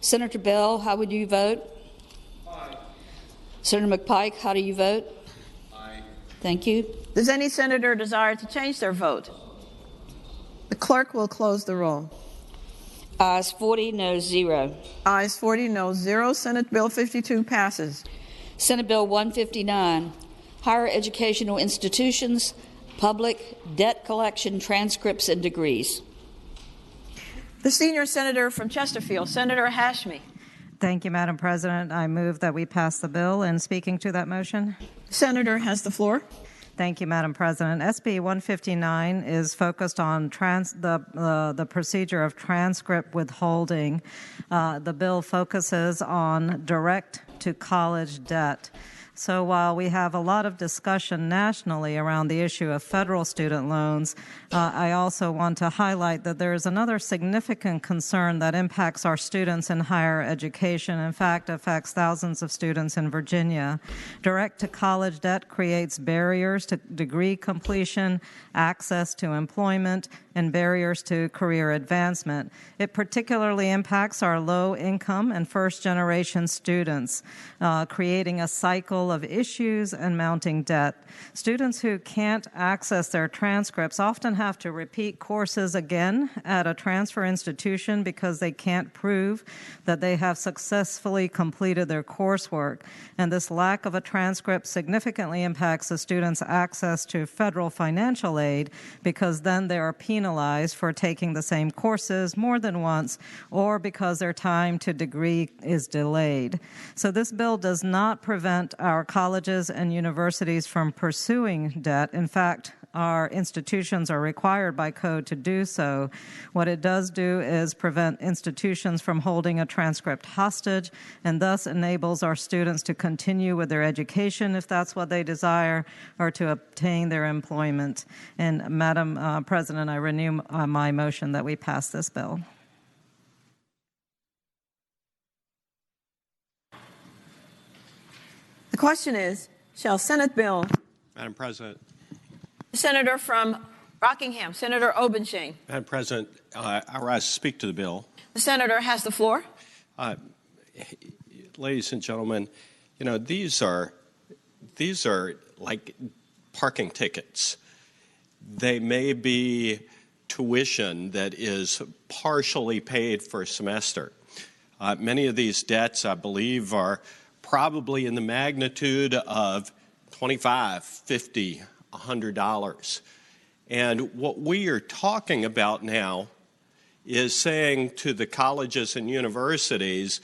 Senator Bell, how would you vote? Aye. Senator McPike, how do you vote? Aye. Thank you. Does any senator desire to change their vote? The clerk will close the roll. Ayes 40, no 0. Ayes 40, no 0. Senate Bill 52 passes. Senate Bill 159, Higher Educational Institutions, Public Debt Collection Transcripts and Degrees. The senior senator from Chesterfield, Senator Hashmi. Thank you, Madam President. I move that we pass the bill. And speaking to that motion? Senator has the floor. Thank you, Madam President. SB 159 is focused on the procedure of transcript withholding. The bill focuses on direct-to-college debt. So while we have a lot of discussion nationally around the issue of federal student loans, I also want to highlight that there is another significant concern that impacts our students in higher education. In fact, affects thousands of students in Virginia. Direct-to-college debt creates barriers to degree completion, access to employment, and barriers to career advancement. It particularly impacts our low-income and first-generation students, creating a cycle of issues and mounting debt. Students who can't access their transcripts often have to repeat courses again at a transfer institution because they can't prove that they have successfully completed their coursework. And this lack of a transcript significantly impacts the students' access to federal financial aid because then they are penalized for taking the same courses more than once or because their time to degree is delayed. So this bill does not prevent our colleges and universities from pursuing debt. In fact, our institutions are required by code to do so. What it does do is prevent institutions from holding a transcript hostage and thus enables our students to continue with their education if that's what they desire or to obtain their employment. And Madam President, I renew my motion that we pass this bill. The question is, shall Senate Bill... Madam President. The senator from Rockingham, Senator Obenshain. Madam President, I rise to speak to the bill. The senator has the floor. Ladies and gentlemen, you know, these are like parking tickets. They may be tuition that is partially paid for a semester. Many of these debts, I believe, are probably in the magnitude of $25, $50, $100. And what we are talking about now is saying to the colleges and universities,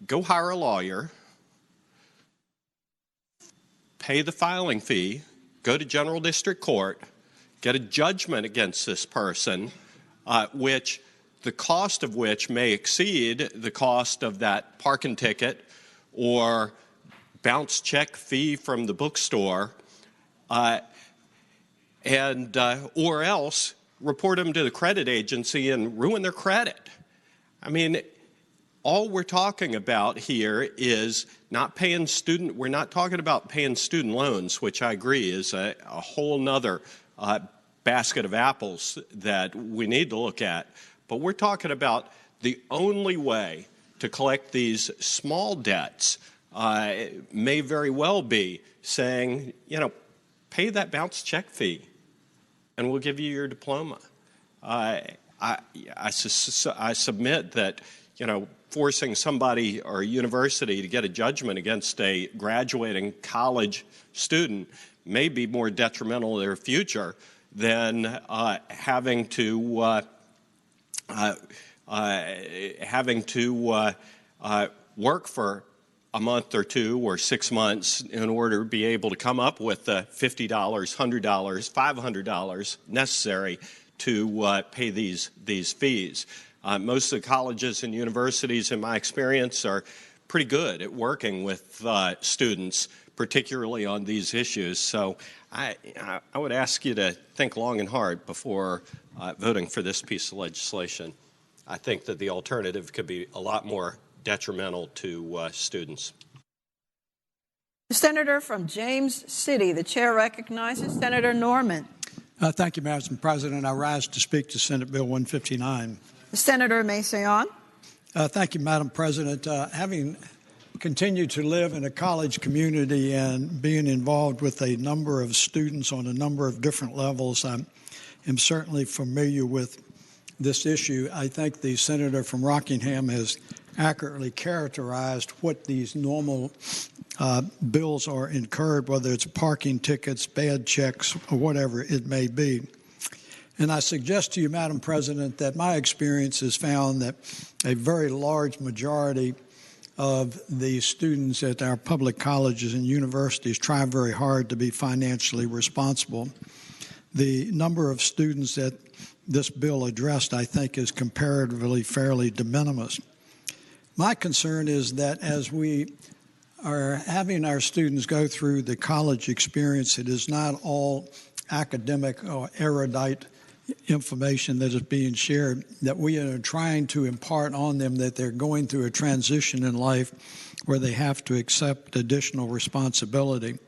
go hire a lawyer, pay the filing fee, go to General District Court, get a judgment against this person, which the cost of which may exceed the cost of that parking ticket or bounce check fee from the bookstore, or else report them to the credit agency and ruin their credit. I mean, all we're talking about here is not paying we're not talking about paying student loans, which I agree is a whole nother basket of apples that we need to look at. But we're talking about the only way to collect these small debts may very well be saying, pay that bounce check fee and we'll give you your diploma. I submit that, forcing somebody or a university to get a judgment against a graduating college student may be more detrimental to their future than having to work for a month or two or 6 months in order to be able to come up with the $50, $100, $500 necessary to pay these fees. Most of the colleges and universities, in my experience, are pretty good at working with students, particularly on these issues. So I would ask you to think long and hard before voting for this piece of legislation. I think that the alternative could be a lot more detrimental to students. The senator from James City, the chair recognizes Senator Norman. Thank you, Madam President. I rise to speak to Senate Bill 159. The senator may say on. Thank you, Madam President. Having continued to live in a college community and being involved with a number of students on a number of different levels, I am certainly familiar with this issue. I think the senator from Rockingham has accurately characterized what these normal bills are incurred, whether it's parking tickets, bad checks, or whatever it may be. And I suggest to you, Madam President, that my experience has found that a very large majority of the students at our public colleges and universities try very hard to be financially responsible. The number of students that this bill addressed, I think, is comparatively fairly de minimis. My concern is that as we are having our students go through the college experience, it is not all academic or erudite information that is being shared, that we are trying to impart on them that they're going through a transition in life where they have to accept additional responsibility.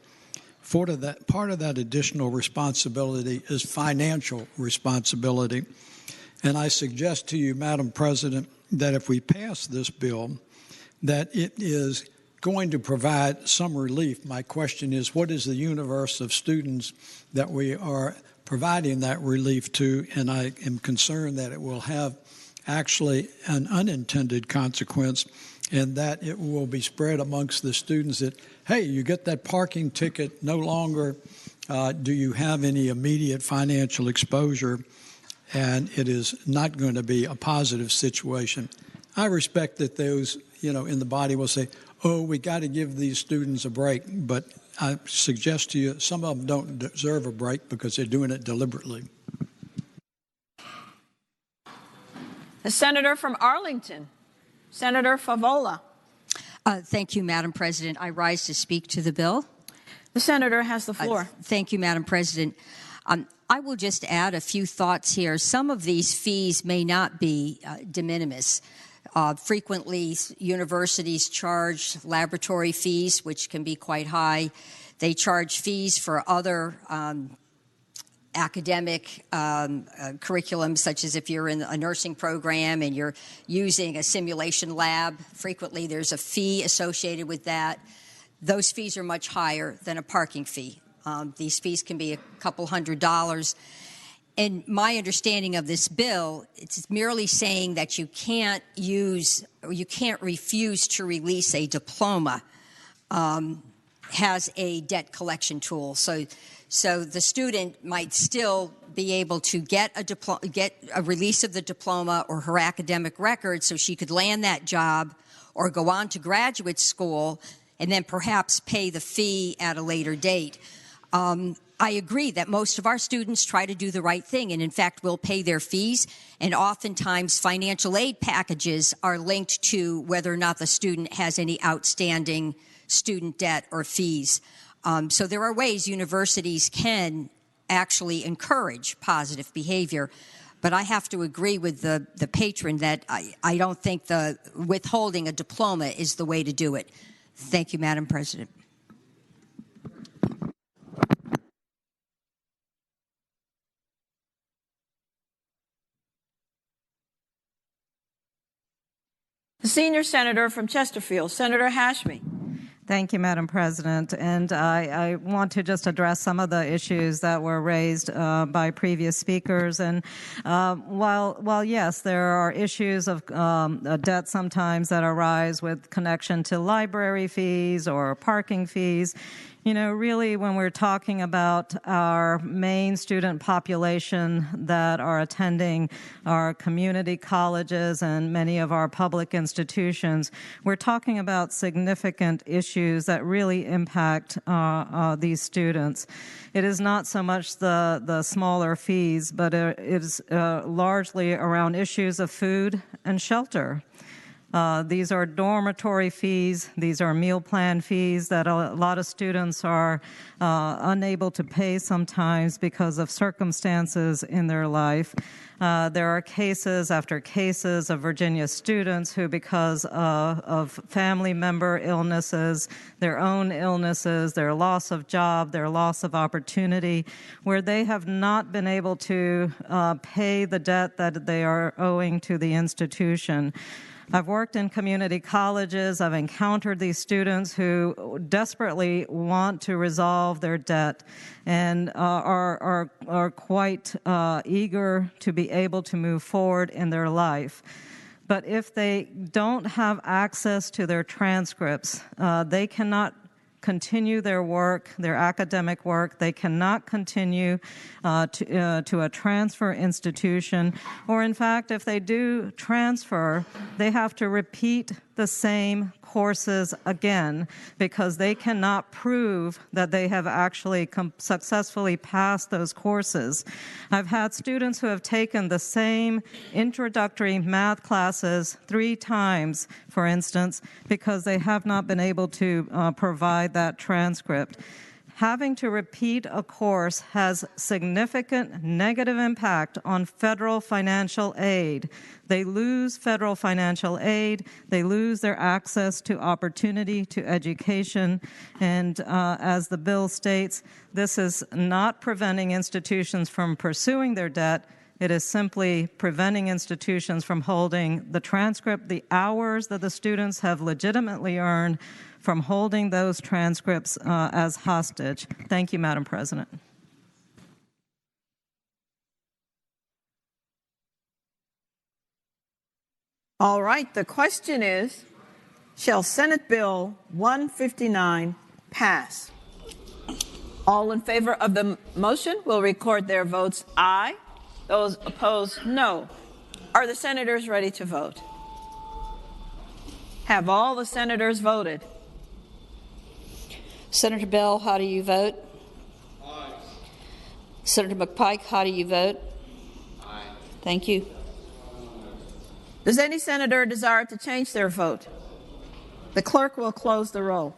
Part of that additional responsibility is financial responsibility. And I suggest to you, Madam President, that if we pass this bill, that it is going to provide some relief. My question is, what is the universe of students that we are providing that relief to? And I am concerned that it will have actually an unintended consequence, and that it will be spread amongst the students that, hey, you get that parking ticket, no longer do you have any immediate financial exposure, and it is not going to be a positive situation. I respect that those, in the body will say, oh, we got to give these students a break, but I suggest to you some of them don't deserve a break because they're doing it deliberately. The senator from Arlington, Senator Favola. Thank you, Madam President. I rise to speak to the bill. The senator has the floor. Thank you, Madam President. I will just add a few thoughts here. Some of these fees may not be de minimis. Frequently, universities charge laboratory fees, which can be quite high. They charge fees for other academic curriculums, such as if you're in a nursing program and you're using a simulation lab. Frequently, there's a fee associated with that. Those fees are much higher than a parking fee. These fees can be a couple $100s. And my understanding of this bill, it's merely saying that you can't use or you can't refuse to release a diploma has a debt collection tool. So the student might still be able to get a release of the diploma or her academic record so she could land that job or go on to graduate school and then perhaps pay the fee at a later date. I agree that most of our students try to do the right thing and, in fact, will pay their fees. And oftentimes financial aid packages are linked to whether or not the student has any outstanding student debt or fees. So there are ways universities can actually encourage positive behavior. But I have to agree with the patron that I don't think the withholding a diploma is the way to do it. Thank you, Madam President. The senior senator from Chesterfield, Senator Hashmi. Thank you, Madam President. And I want to just address some of the issues that were raised by previous speakers. And while yes, there are issues of debt sometimes that arise with connection to library fees or parking fees, you know, really when we're talking about our main student population that are attending our community colleges and many of our public institutions, we're talking about significant issues that really impact these students. It is not so much the smaller fees, but it is largely around issues of food and shelter. These are dormitory fees. These are meal plan fees that a lot of students are unable to pay sometimes because of circumstances in their life. There are cases after cases of Virginia students who, because of family member illnesses, their own illnesses, their loss of job, their loss of opportunity, where they have not been able to pay the debt that they are owing to the institution. I've worked in community colleges. I've encountered these students who desperately want to resolve their debt and are quite eager to be able to move forward in their life. But if they don't have access to their transcripts, they cannot continue their work, their academic work. They cannot continue to a transfer institution. Or in fact, if they do transfer, they have to repeat the same courses again because they cannot prove that they have actually successfully passed those courses. I've had students who have taken the same introductory math classes 3 times, for instance, because they have not been able to provide that transcript. Having to repeat a course has significant negative impact on federal financial aid. They lose federal financial aid. They lose their access to opportunity to education. And as the bill states, this is not preventing institutions from pursuing their debt. It is simply preventing institutions from holding the transcript, the hours that the students have legitimately earned, from holding those transcripts as hostage. Thank you, Madam President. All right, the question is, shall Senate Bill 159 pass? All in favor of the motion will record their votes aye. Those opposed, no. Are the senators ready to vote? Have all the senators voted? Senator Bell, how do you vote? Aye. Senator McPike, how do you vote? Aye. Thank you. Does any senator desire to change their vote? The clerk will close the roll.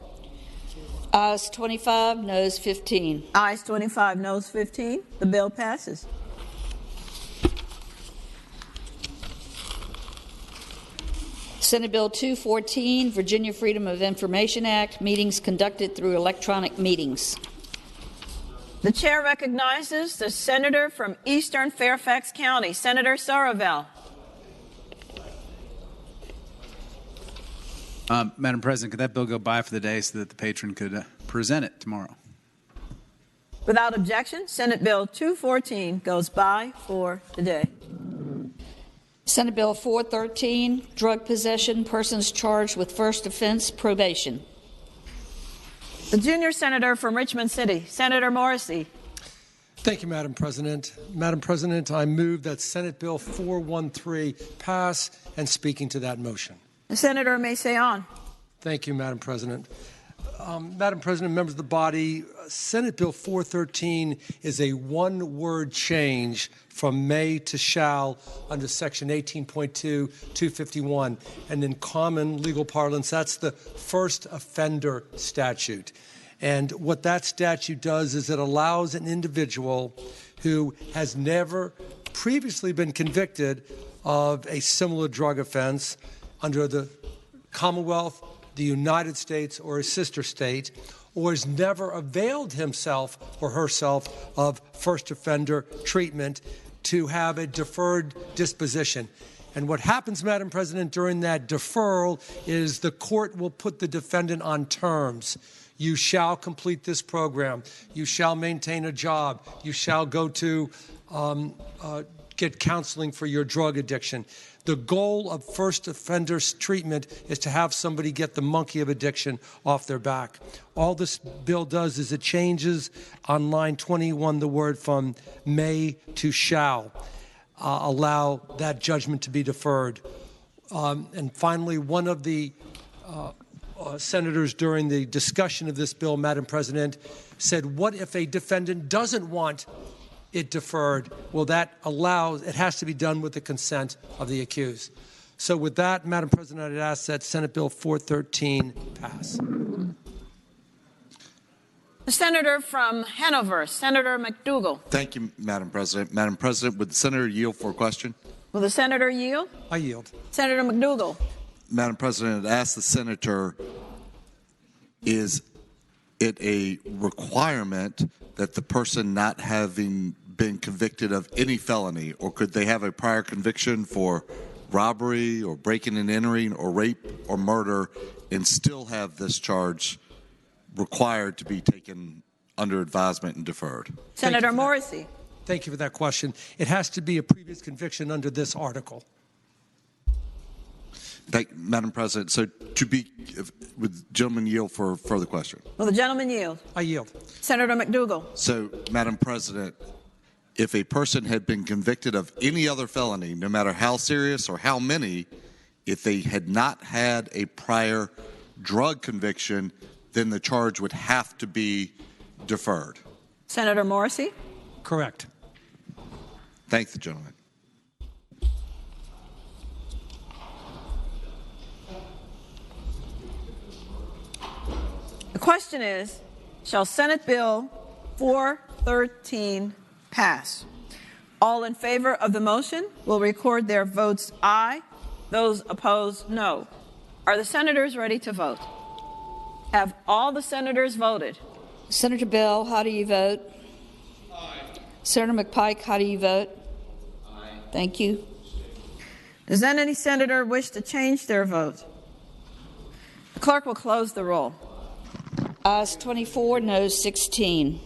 Ayes 25, noes 15. Ayes 25, noes 15. The bill passes. Senate Bill 214, Virginia Freedom of Information Act, meetings conducted through electronic meetings. The chair recognizes the senator from Eastern Fairfax County, Senator Sorovell. Madam President, could that bill go by for the day so that the patron could present it tomorrow? Without objection, Senate Bill 214 goes by for the day. Senate Bill 413, drug possession, persons charged with first offense, probation. The junior senator from Richmond City, Senator Morrissey. Thank you, Madam President. Madam President, I move that Senate Bill 413 pass, and speaking to that motion. The senator may say on. Thank you, Madam President. Madam President, members of the body, Senate Bill 413 is a one-word change from may to shall under Section 18.2, 251. And in common legal parlance, that's the first offender statute. And what that statute does is it allows an individual who has never previously been convicted of a similar drug offense under the Commonwealth, the United States, or a sister state, or has never availed himself or herself of first offender treatment to have a deferred disposition. And what happens, Madam President, during that deferral is the court will put the defendant on terms. You shall complete this program. You shall maintain a job. You shall go to get counseling for your drug addiction. The goal of first offenders treatment is to have somebody get the monkey of addiction off their back. All this bill does is it changes on line 21 the word from may to shall, allow that judgment to be deferred. And finally, one of the senators during the discussion of this bill, Madam President, said, what if a defendant doesn't want it deferred? Well, that allows, it has to be done with the consent of the accused. So with that, Madam President, I'd ask that Senate Bill 413 pass. The senator from Hanover, Senator McDougall. Thank you, Madam President. Madam President, would the senator yield for a question? Will the senator yield? I yield. Senator McDougall. Madam President, I'd ask the senator, is it a requirement that the person not having been convicted of any felony, or could they have a prior conviction for robbery or breaking and entering or rape or murder and still have this charge required to be taken under advisement and deferred? Senator Morrissey. Thank you for that question. It has to be a previous conviction under this article. Madam President, so would the gentleman yield for further question? Will the gentleman yield? I yield. Senator McDougall. So, Madam President, if a person had been convicted of any other felony, no matter how serious or how many, if they had not had a prior drug conviction, then the charge would have to be deferred. Senator Morrissey? Correct. Thank the gentleman. The question is, shall Senate Bill 413 pass? All in favor of the motion will record their votes aye. Those opposed, no. Are the senators ready to vote? Have all the senators voted? Senator Bill, how do you vote? Aye. Senator McPike, how do you vote? Aye. Thank you. Does then any senator wish to change their vote? The clerk will close the roll. Ayes 24, noes 16.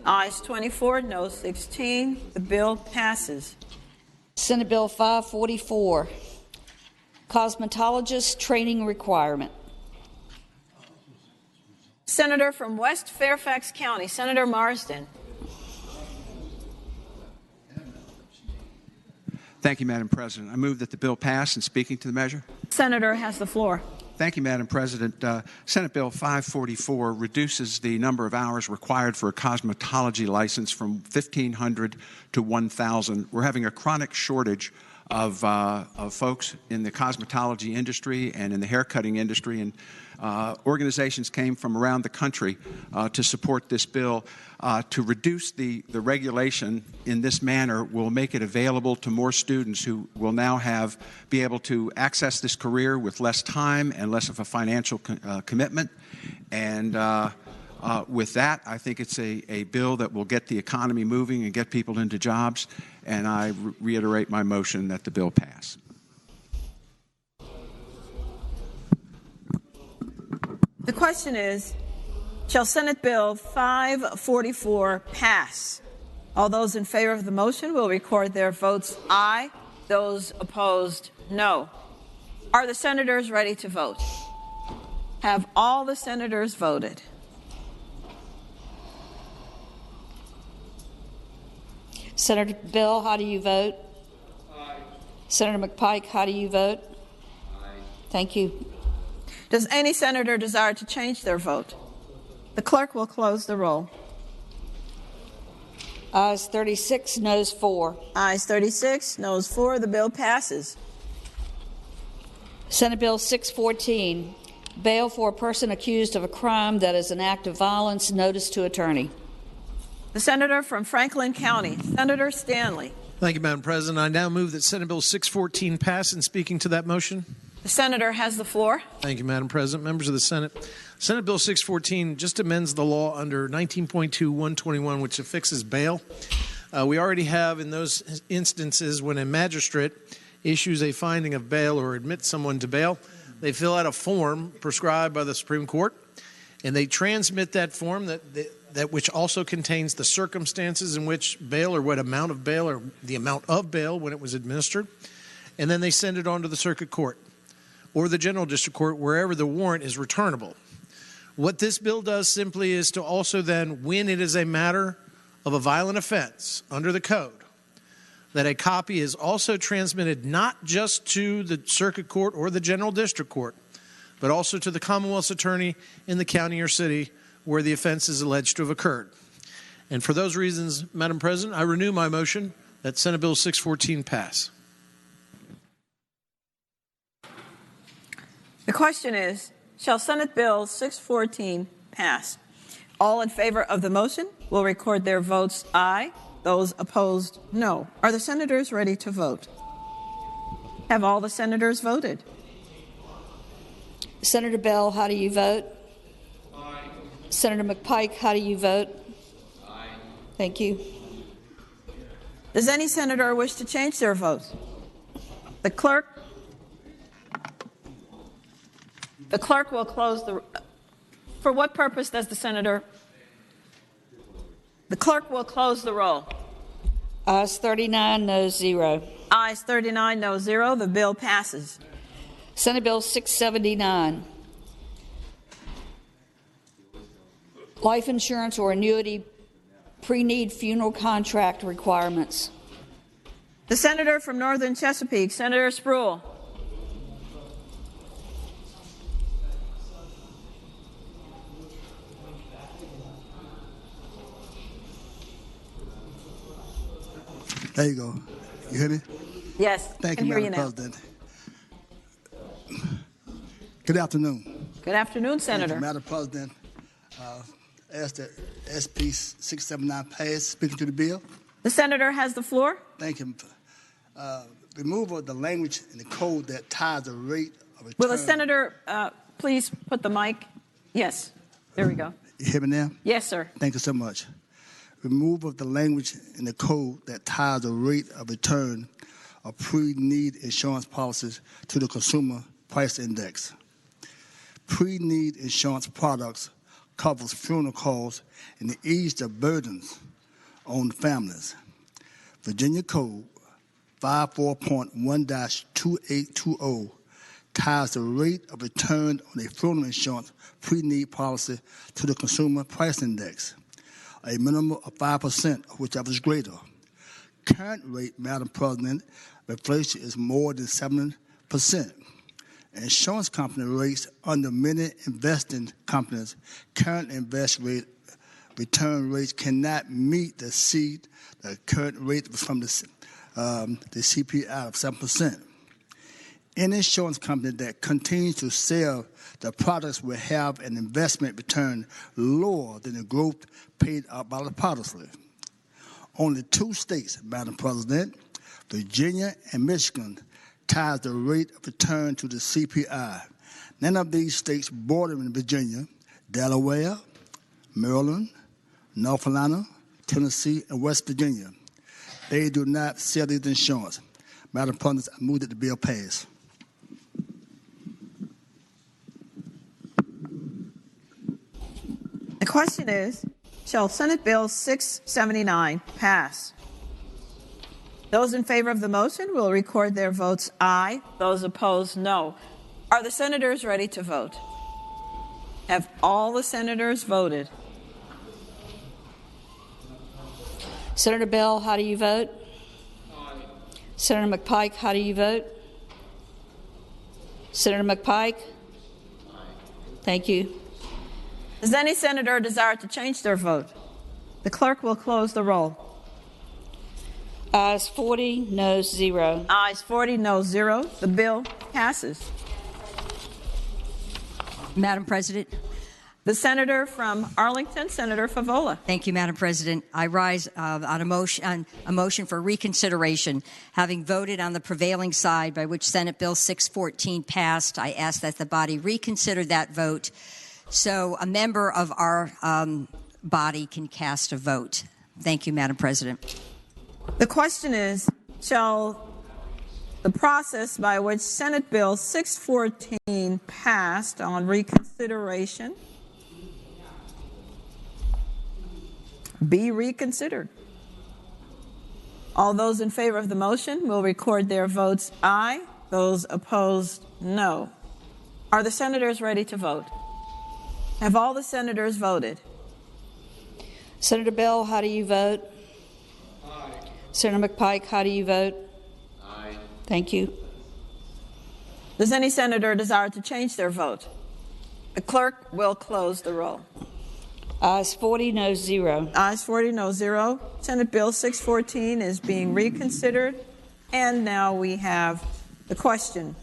Ayes 24, noes 16. The bill passes. Senate Bill 544, cosmetologist training requirement. Senator from West Fairfax County, Senator Marsden. Thank you, Madam President. I move that the bill pass, and speaking to the measure. Senator has the floor. Thank you, Madam President. Senate Bill 544 reduces the number of hours required for a cosmetology license from 1,500 to 1,000. We're having a chronic shortage of folks in the cosmetology industry and in the haircutting industry, and organizations came from around the country to support this bill. To reduce the regulation in this manner will make it available to more students who will now be able to access this career with less time and less of a financial commitment. And with that, I think it's a bill that will get the economy moving and get people into jobs. And I reiterate my motion that the bill pass. The question is, shall Senate Bill 544 pass? All those in favor of the motion will record their votes aye. Those opposed, no. Are the senators ready to vote? Have all the senators voted? Senator Bill, how do you vote? Aye. Senator McPike, how do you vote? Aye. Thank you. Does any senator desire to change their vote? The clerk will close the roll. Ayes 36, noes 4. Ayes 36, noes 4. The bill passes. Senate Bill 614, bail for a person accused of a crime that is an act of violence, notice to attorney. The senator from Franklin County, Senator Stanley. Thank you, Madam President. I now move that Senate Bill 614 pass. And speaking to that motion. The senator has the floor. Thank you, Madam President. Members of the Senate. Senate Bill 614 just amends the law under 19.2.121, which affixes bail. We already have in those instances when a magistrate issues a finding of bail or admits someone to bail, they fill out a form prescribed by the Supreme Court, and they transmit that form that which also contains the circumstances in which bail or what amount of bail or the amount of bail when it was administered, and then they send it on to the circuit court or the general district court wherever the warrant is returnable. What this bill does simply is to also then, when it is a matter of a violent offense under the code, that a copy is also transmitted not just to the circuit court or the general district court, but also to the Commonwealth's attorney in the county or city where the offense is alleged to have occurred. And for those reasons, Madam President, I renew my motion that Senate Bill 614 pass. The question is, shall Senate Bill 614 pass? All in favor of the motion will record their votes aye. Those opposed, no. Are the senators ready to vote? Have all the senators voted? Senator Bell, how do you vote? Aye. Senator McPike, how do you vote? Aye. Thank you. Does any senator wish to change their vote? The clerk will close the... For what purpose does the senator... The clerk will close the roll. Ayes 39, noes 0. Ayes 39, no 0. The bill passes. Senate Bill 679, life insurance or annuity pre-need funeral contract requirements. The senator from Northern Chesapeake, Senator Spruill. There you go. You hear me? Yes. Thank I you, can hear Madam President. Good afternoon. Good afternoon, Senator. Thank you, Madam President. Ask that SP 679 pass. Speaking to the bill. The senator has the floor. Thank you. Removal of the language in the code that ties the rate of return. Will the senator please put the mic? Yes. There we go. You hear me now? Yes, sir. Thank you so much. Removal of the language in the code that ties the rate of return of pre-need insurance policies to the consumer price index. Pre-need insurance products covers funeral costs and ease the burdens on families. Virginia Code 54.1-2820 ties the rate of return on a funeral insurance pre-need policy to the consumer price index, a minimum of 5%, whichever is greater. Current rate, Madam President, inflation is more than 7%. Insurance company rates under many investing companies, current return rates cannot meet the current rate from the CPI of 7%. Any insurance company that continues to sell the products will have an investment return lower than the growth paid out by the policy. Only 2 states, Madam President, Virginia and Michigan, ties the rate of return to the CPI. None of these states bordering Virginia, Delaware, Maryland, North Carolina, Tennessee, and West Virginia, they do not sell these insurance. Madam President, I move that the bill pass. The question is, shall Senate Bill 679 pass? Those in favor of the motion will record their votes aye. Those opposed, no. Are the senators ready to vote? Have all the senators voted? Senator Bell, how do you vote? Aye. Senator McPike, how do you vote? Senator McPike? Thank you. Does any senator desire to change their vote? The clerk will close the roll. Ayes 40, noes 0. Ayes 40, noes 0. The bill passes. Madam President. The senator from Arlington, Senator Favola. Thank you, Madam President. I rise on a motion for reconsideration. Having voted on the prevailing side by which Senate Bill 614 passed, I ask that the body reconsider that vote so a member of our body can cast a vote. Thank you, Madam President. The question is, shall the process by which Senate Bill 614 passed on reconsideration be reconsidered? All those in favor of the motion will record their votes aye. Those opposed, no. Are the senators ready to vote? Have all the senators voted? Senator Bell, how do you vote? Aye. Senator McPike, how do you vote? Aye. Thank you. Does any senator desire to change their vote? The clerk will close the roll. Ayes 40, noes 0. Ayes 40, no 0. Senate Bill 614 is being reconsidered. And now we have the question.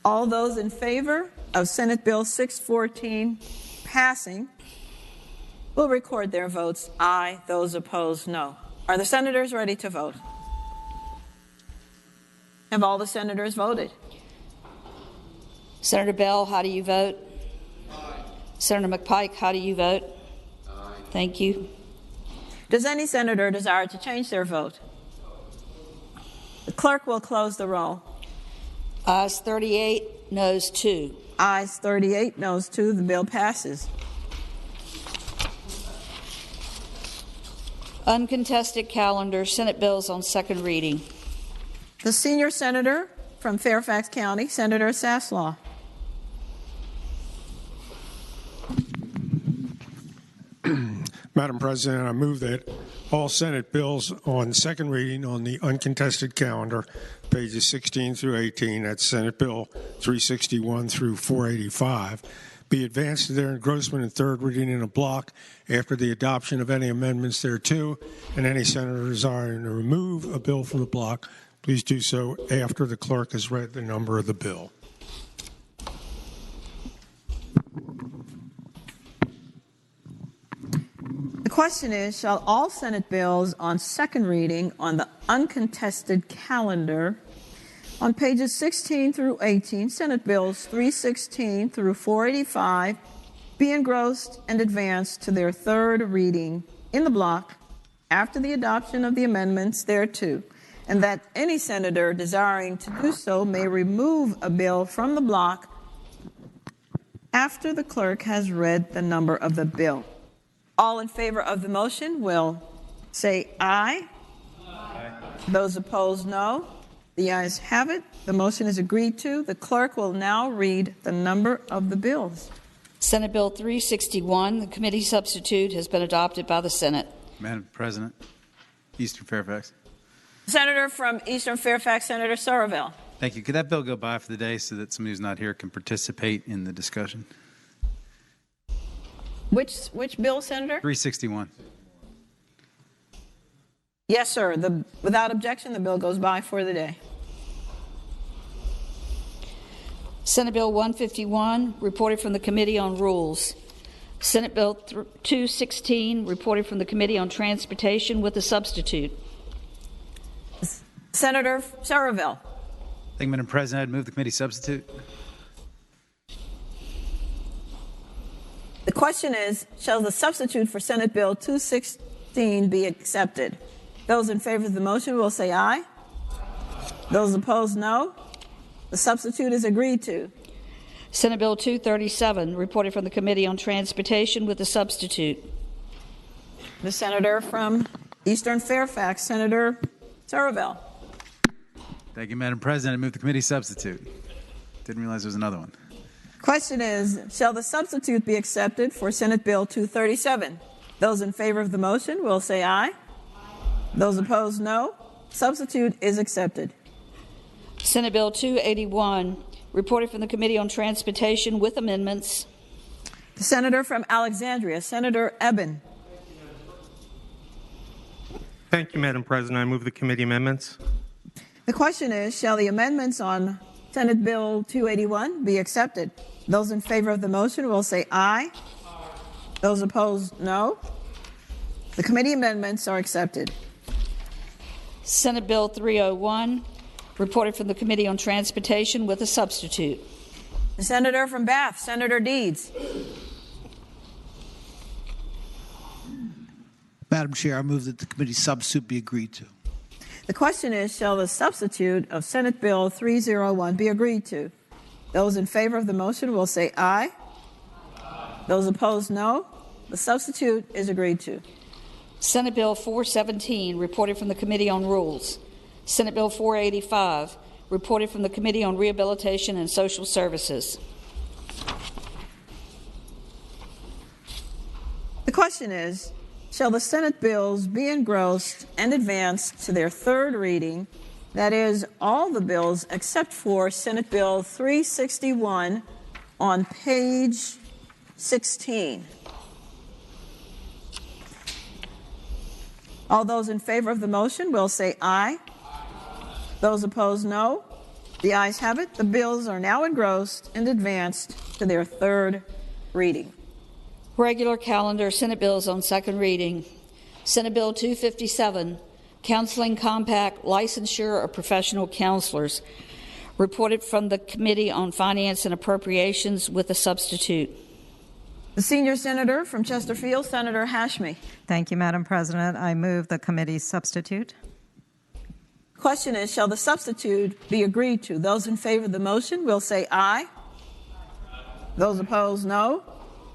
All those in favor of Senate Bill 614 passing will record their votes aye. Those opposed, no. Are the senators ready to vote? Have all the senators voted? Senator Bell, how do you vote? Aye. Senator McPike, how do you vote? Aye. Thank you. Does any senator desire to change their vote? The clerk will close the roll. Ayes 38, noes 2. Ayes 38, noes 2. The bill passes. Uncontested calendar, Senate bills on second reading. The senior senator from Fairfax County, Senator Saslaw. Madam President, I move that all Senate bills on second reading on the uncontested calendar, pages 16 through 18, that's Senate Bill 361 through 485, be advanced to their engrossment in third reading in a block after the adoption of any amendments thereto, and any senator desiring to remove a bill from the block, please do so after the clerk has read the number of the bill. The question is, shall all Senate bills on second reading on the uncontested calendar on pages 16 through 18, Senate bills 316 through 485, be engrossed and advanced to their third reading in the block after the adoption of the amendments thereto, and that any senator desiring to do so may remove a bill from the block after the clerk has read the number of the bill. All in favor of the motion will say aye. Aye. Those opposed, no. The ayes have it. The motion is agreed to. The clerk will now read the number of the bills. Senate Bill 361, the committee substitute, has been adopted by the Senate. Madam President, Eastern Fairfax. Senator from Eastern Fairfax, Senator Soroville. Thank you. Could that bill go by for the day so that somebody who's not here can participate in the discussion? Which bill, Senator? 361. Yes, sir. Without objection, the bill goes by for the day. Senate Bill 151, reported from the Committee on Rules. Senate Bill 216, reported from the Committee on Transportation with a substitute. Senator Soroville. Thank you, Madam President. I'd move the committee substitute. The question is, shall the substitute for Senate Bill 216 be accepted? Those in favor of the motion will say aye. Those opposed, no. The substitute is agreed to. Senate Bill 237, reported from the Committee on Transportation with a substitute. The senator from Eastern Fairfax, Senator Soroville. Thank you, Madam President. I move the committee substitute. Didn't realize there was another one. Question is, shall the substitute be accepted for Senate Bill 237? Those in favor of the motion will say aye. Those opposed, no. Substitute is accepted. Senate Bill 281, reported from the Committee on Transportation with amendments. The senator from Alexandria, Senator Eben. Thank you, Madam President. I move the committee amendments. The question is, shall the amendments on Senate Bill 281 be accepted? Those in favor of the motion will say aye. Those opposed, no. The committee amendments are accepted. Senate Bill 301, reported from the Committee on Transportation with a substitute. The senator from Bath, Senator Deeds. Madam Chair, I move that the committee substitute be agreed to. The question is, shall the substitute of Senate Bill 301 be agreed to? Those in favor of the motion will say aye. Those opposed, no. The substitute is agreed to. Senate Bill 417, reported from the Committee on Rules. Senate Bill 485, reported from the Committee on Rehabilitation and Social Services. The question is, shall the Senate bills be engrossed and advanced to their third reading? That is, all the bills except for Senate Bill 361 on page 16. All those in favor of the motion will say aye. Those opposed, no. The ayes have it. The bills are now engrossed and advanced to their third reading. Regular calendar Senate bills on second reading. Senate Bill 257, Counseling Compact Licensure of Professional Counselors, reported from the Committee on Finance and Appropriations with a substitute. The senior senator from Chesterfield, Senator Hashmi. Thank you, Madam President. I move the committee substitute. Question is, shall the substitute be agreed to? Those in favor of the motion will say aye. Those opposed, no.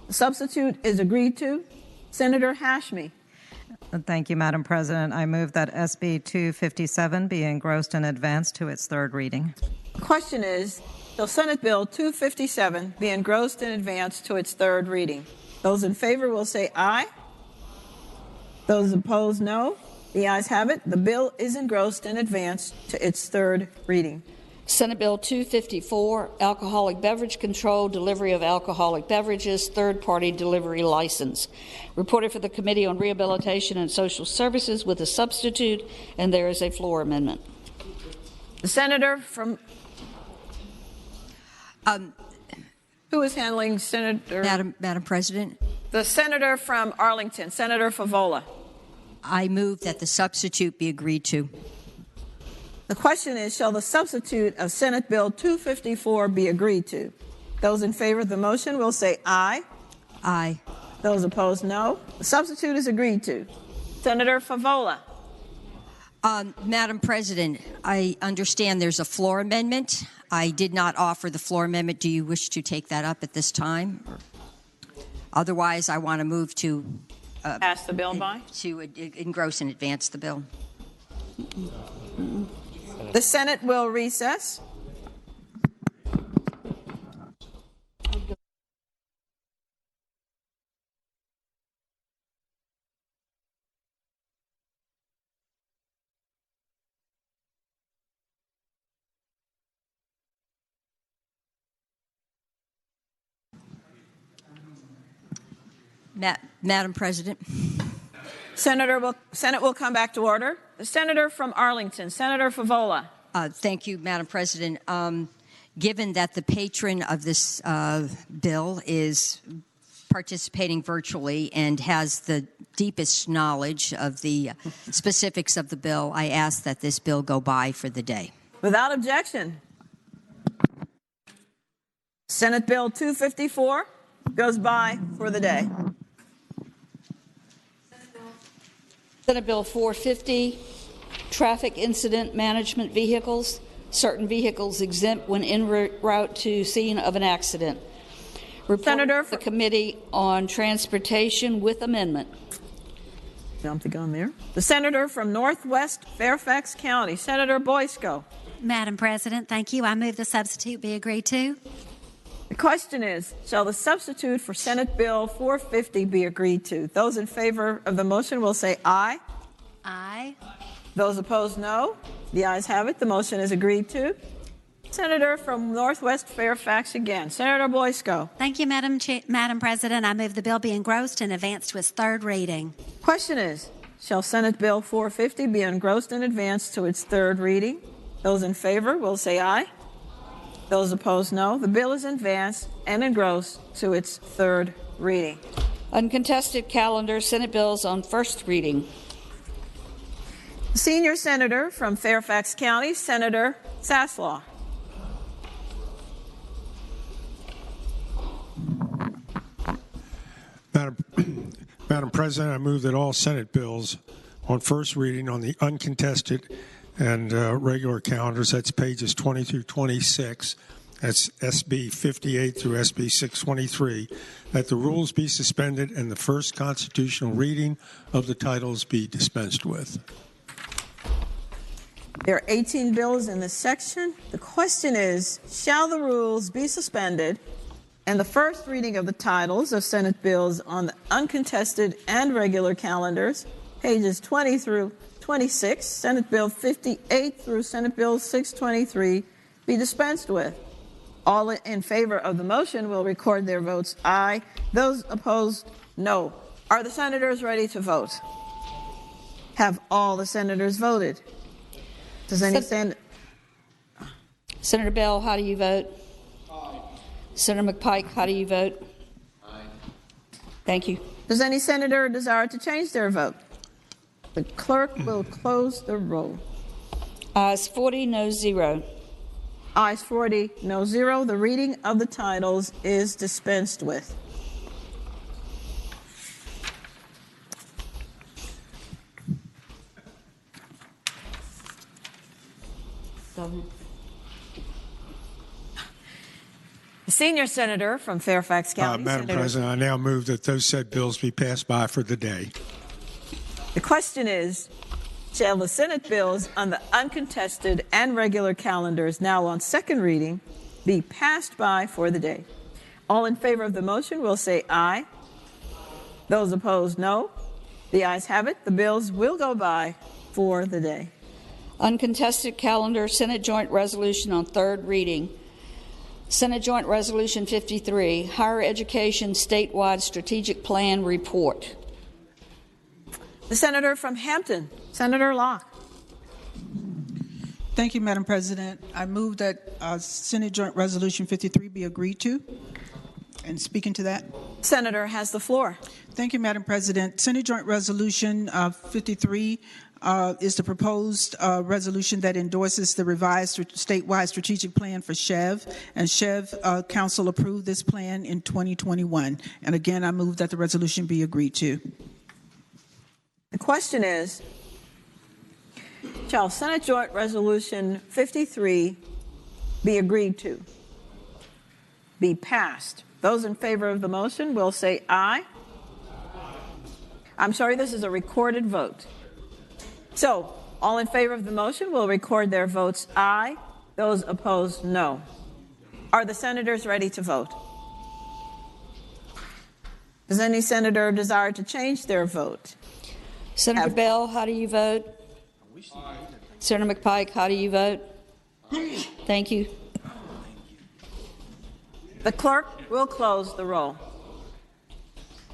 The substitute is agreed to. Senator Hashmi. Thank you, Madam President. I move that SB 257 be engrossed and advanced to its third reading. The question is, shall Senate Bill 257 be engrossed and advanced to its third reading? Those in favor will say aye. Those opposed, no. The ayes have it. The bill is engrossed and advanced to its third reading. Senate Bill 254, Alcoholic Beverage Control, Delivery of Alcoholic Beverages, Third-Party Delivery License. Reported for the Committee on Rehabilitation and Social Services with a substitute, and there is a floor amendment. The senator from... who is handling Senator... Madam President? The senator from Arlington, Senator Favola. I move that the substitute be agreed to. The question is, shall the substitute of Senate Bill 254 be agreed to? Those in favor of the motion will say aye. Aye. Those opposed, no. The substitute is agreed to. Senator Favola. Madam President, I understand there's a floor amendment. I did not offer the floor amendment. Do you wish to take that up at this time? Otherwise, I want to move to... pass the bill by? To engross and advance the bill. The Senate will recess. Madam President. Senate will come back to order. The senator from Arlington, Senator Favola. Thank you, Madam President. Given that the patron of this bill is participating virtually and has the deepest knowledge of the specifics of the bill, I ask that this bill go by for the day. Without objection. Senate Bill 254 goes by for the day. Senate Bill 450, Traffic Incident Management Vehicles, certain vehicles exempt when en route to scene of an accident. Senator, the Committee on Transportation with amendment. Jump the gun there. The senator from Northwest Fairfax County, Senator Boysko. Madam President, thank you. I move the substitute be agreed to. The question is, shall the substitute for Senate Bill 450 be agreed to? Those in favor of the motion will say aye. Aye. Those opposed, no. The ayes have it. The motion is agreed to. Senator from Northwest Fairfax again. Senator Boysko. Thank you, Madam President. I move the bill be engrossed and advanced to its third reading. Question is, shall Senate Bill 450 be engrossed and advanced to its third reading? Those in favor will say aye. Those opposed, no. The bill is advanced and engrossed to its third reading. Uncontested calendar, Senate bills on first reading. Senior Senator from Fairfax County, Senator Saslaw. Madam President, I move that all Senate bills on first reading on the uncontested and regular calendars, that's pages 20 through 26, that's SB 58 through SB 623, that the rules be suspended and the first constitutional reading of the titles be dispensed with. There are 18 bills in this section. The question is, shall the rules be suspended and the first reading of the titles of Senate bills on the uncontested and regular calendars, pages 20 through 26, Senate Bill 58 through Senate Bill 623, be dispensed with? All in favor of the motion will record their votes aye. Those opposed, no. Are the senators ready to vote? Have all the senators voted? Does any Senator Bell, how do you vote? Aye. Senator McPike, how do you vote? Aye. Thank you. Does any senator desire to change their vote? The clerk will close the roll. Ayes 40, no 0. Ayes 40, no 0. The reading of the titles is dispensed with. The senior senator from Fairfax County. Madam President, I now move that those said bills be passed by for the day. The question is, shall the Senate bills on the uncontested and regular calendars now on second reading be passed by for the day? All in favor of the motion will say aye. Those opposed, no. The ayes have it. The bills will go by for the day. Uncontested calendar, Senate Joint Resolution on third reading. Senate Joint Resolution 53, Higher Education Statewide Strategic Plan Report. The senator from Hampton, Senator Locke. Thank you, Madam President. I move that Senate Joint Resolution 53 be agreed to. And speaking to that. Senator has the floor. Thank you, Madam President. Senate Joint Resolution 53 is the proposed resolution that endorses the revised statewide strategic plan for Chev, and Chev Council approved this plan in 2021. And again, I move that the resolution be agreed to. The question is, shall Senate Joint Resolution 53 be agreed to, be passed? Those in favor of the motion will say aye. I'm sorry, this is a recorded vote. So, all in favor of the motion will record their votes aye. Those opposed, no. Are the senators ready to vote? Does any senator desire to change their vote? Senator Bell, how do you vote? Aye. Senator McPike, how do you vote? Thank you. The clerk will close the roll.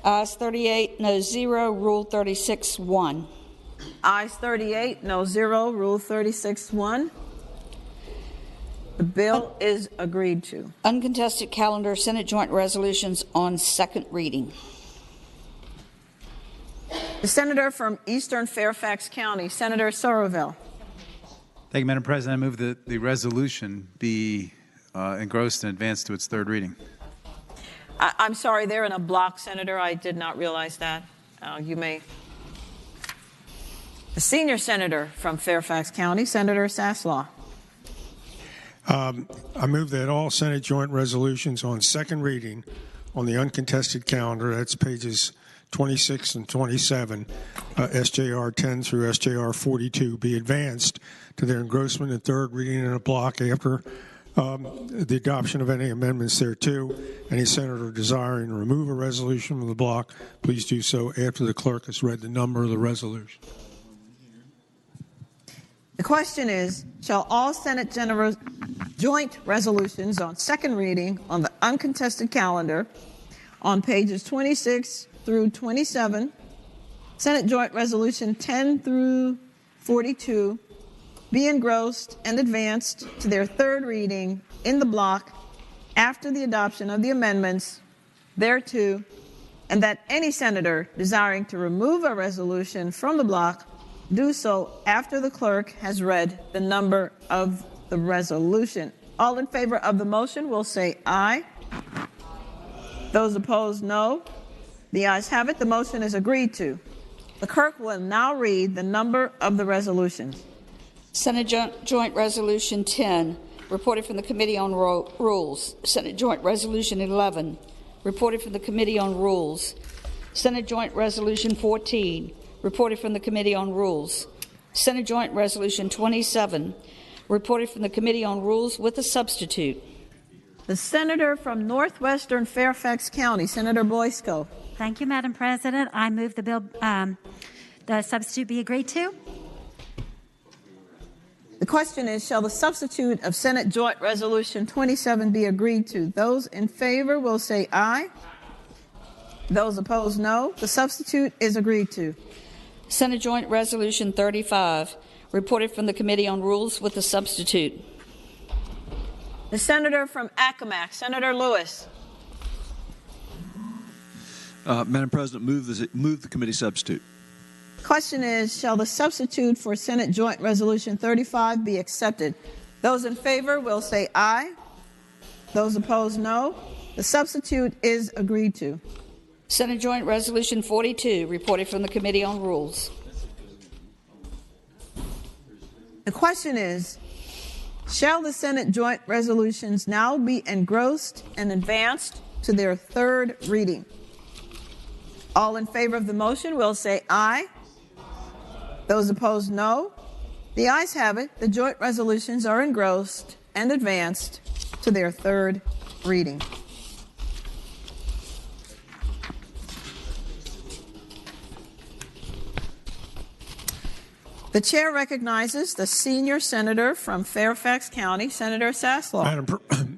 Ayes 38, no 0, Rule 36-1. Ayes 38, no 0, Rule 36-1. The bill is agreed to. Uncontested calendar, Senate Joint Resolutions on second reading. The senator from Eastern Fairfax County, Senator Soroville. Thank you, Madam President. I move that the resolution be engrossed and advanced to its third reading. I'm sorry, they're in a block, Senator. I did not realize that. You may. The senior senator from Fairfax County, Senator Saslaw. I move that all Senate joint resolutions on second reading on the uncontested calendar, that's pages 26 and 27, SJR 10 through SJR 42, be advanced to their engrossment and third reading in a block after the adoption of any amendments thereto. Any senator desiring to remove a resolution from the block, please do so after the clerk has read the number of the resolution. The question is, shall all Senate joint resolutions on second reading on the uncontested calendar on pages 26 through 27, Senate Joint Resolution 10 through 42, be engrossed and advanced to their third reading in the block after the adoption of the amendments thereto, and that any senator desiring to remove a resolution from the block do so after the clerk has read the number of the resolution. All in favor of the motion will say aye. Those opposed, no. The ayes have it. The motion is agreed to. The clerk will now read the number of the resolutions. Senate Joint Resolution 10, reported from the Committee on Rules. Senate Joint Resolution 11, reported from the Committee on Rules. Senate Joint Resolution 14, reported from the Committee on Rules. Senate Joint Resolution 27, reported from the Committee on Rules with a substitute. The senator from Northwestern Fairfax County, Senator Boysko. Thank you, Madam President. I move the bill, the substitute be agreed to. The question is, shall the substitute of Senate Joint Resolution 27 be agreed to? Those in favor will say aye. Those opposed, no. The substitute is agreed to. Senate Joint Resolution 35, reported from the Committee on Rules with a substitute. The senator from Accomack, Senator Lewis. Madam President, move the committee substitute. Question is, shall the substitute for Senate Joint Resolution 35 be accepted? Those in favor will say aye. Those opposed, no. The substitute is agreed to. Senate Joint Resolution 42, reported from the Committee on Rules. The question is, shall the Senate Joint Resolutions now be engrossed and advanced to their third reading? All in favor of the motion will say aye. Those opposed, no. The ayes have it. The joint resolutions are engrossed and advanced to their third reading. The chair recognizes the senior senator from Fairfax County, Senator Sasslaw.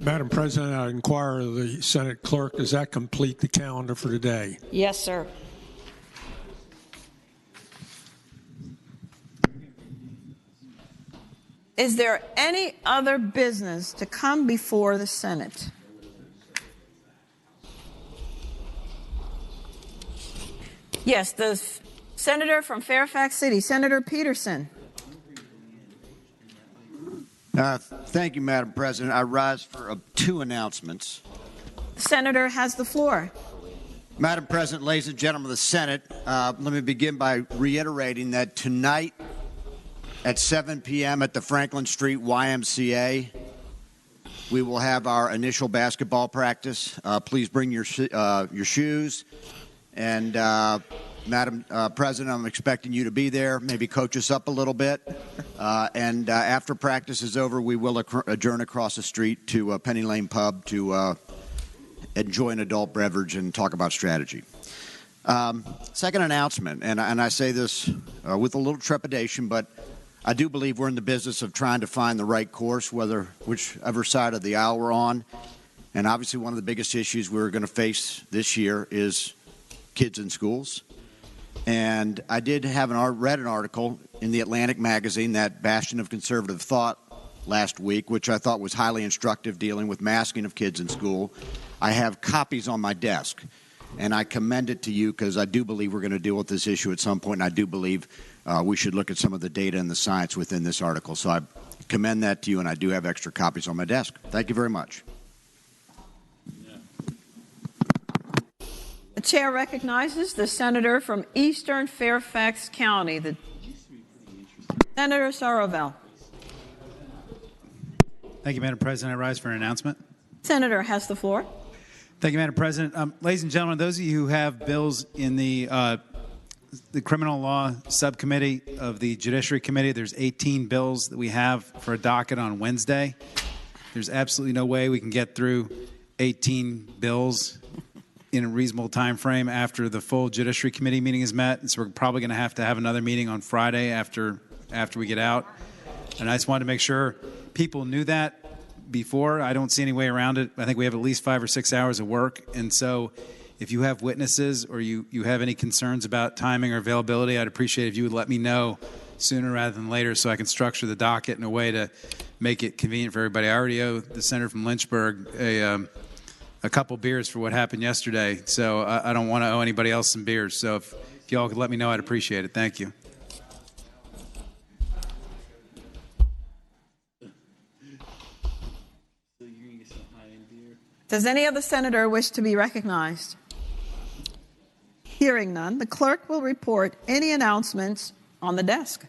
Madam President, I inquire of the Senate clerk, does that complete the calendar for today? Yes, sir. Is there any other business to come before the Senate? Yes, the senator from Fairfax City, Senator Peterson. Thank you, Madam President. I rise for two announcements. The senator has the floor. Madam President, ladies and gentlemen of the Senate, let me begin by reiterating that tonight at 7 p.m. at the Franklin Street YMCA, we will have our initial basketball practice. Please bring your shoes. And Madam President, I'm expecting you to be there. Maybe coach us up a little bit. And after practice is over, we will adjourn across the street to Penny Lane Pub to enjoy an adult beverage and talk about strategy. Second announcement, and I say this with a little trepidation, but I do believe we're in the business of trying to find the right course, whichever side of the aisle we're on. And obviously one of the biggest issues we're going to face this year is kids in schools. And I did have read an article in the Atlantic magazine, that bastion of conservative thought, last week, which I thought was highly instructive, dealing with masking of kids in school. I have copies on my desk, and I commend it to you because I do believe we're going to deal with this issue at some point, and I do believe we should look at some of the data and the science within this article. So I commend that to you, and I do have extra copies on my desk. Thank you very much. The chair recognizes the senator from Eastern Fairfax County, Senator Sorovel. Thank you, Madam President. I rise for an announcement. Senator has the floor. Thank you, Madam President. Ladies and gentlemen, those of you who have bills in the Criminal Law Subcommittee of the Judiciary Committee, there's 18 bills that we have for a docket on Wednesday. There's absolutely no way we can get through 18 bills in a reasonable time frame after the full Judiciary Committee meeting is met. And so we're probably going to have another meeting on Friday after we get out. And I just wanted to make sure people knew that before. I don't see any way around it. I think we have at least 5 or 6 hours of work. And so if you have witnesses or you have any concerns about timing or availability, I'd appreciate if you would let me know sooner rather than later so I can structure the docket in a way to make it convenient for everybody. I already owe the senator from Lynchburg a couple beers for what happened yesterday, so I don't want to owe anybody else some beers. So if you all could let me know, I'd appreciate it. Thank you. Does any other senator wish to be recognized? Hearing none, the clerk will report any announcements on the desk.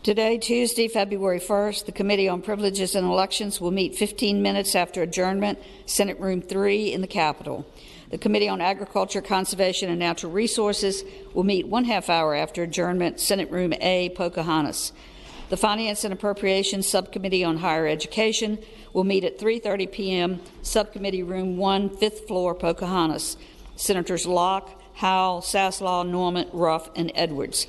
Today, Tuesday, February 1st, the Committee on Privileges and Elections will meet 15 minutes after adjournment, Senate Room 3 in the Capitol. The Committee on Agriculture, Conservation, and Natural Resources will meet 1/2 hour after adjournment, Senate Room A, Pocahontas. The Finance and Appropriations Subcommittee on Higher Education will meet at 3:30 p.m., Subcommittee Room 1, 5th floor, Pocahontas. Senators Locke, Howell, Saslaw, Norman, Ruff, and Edwards.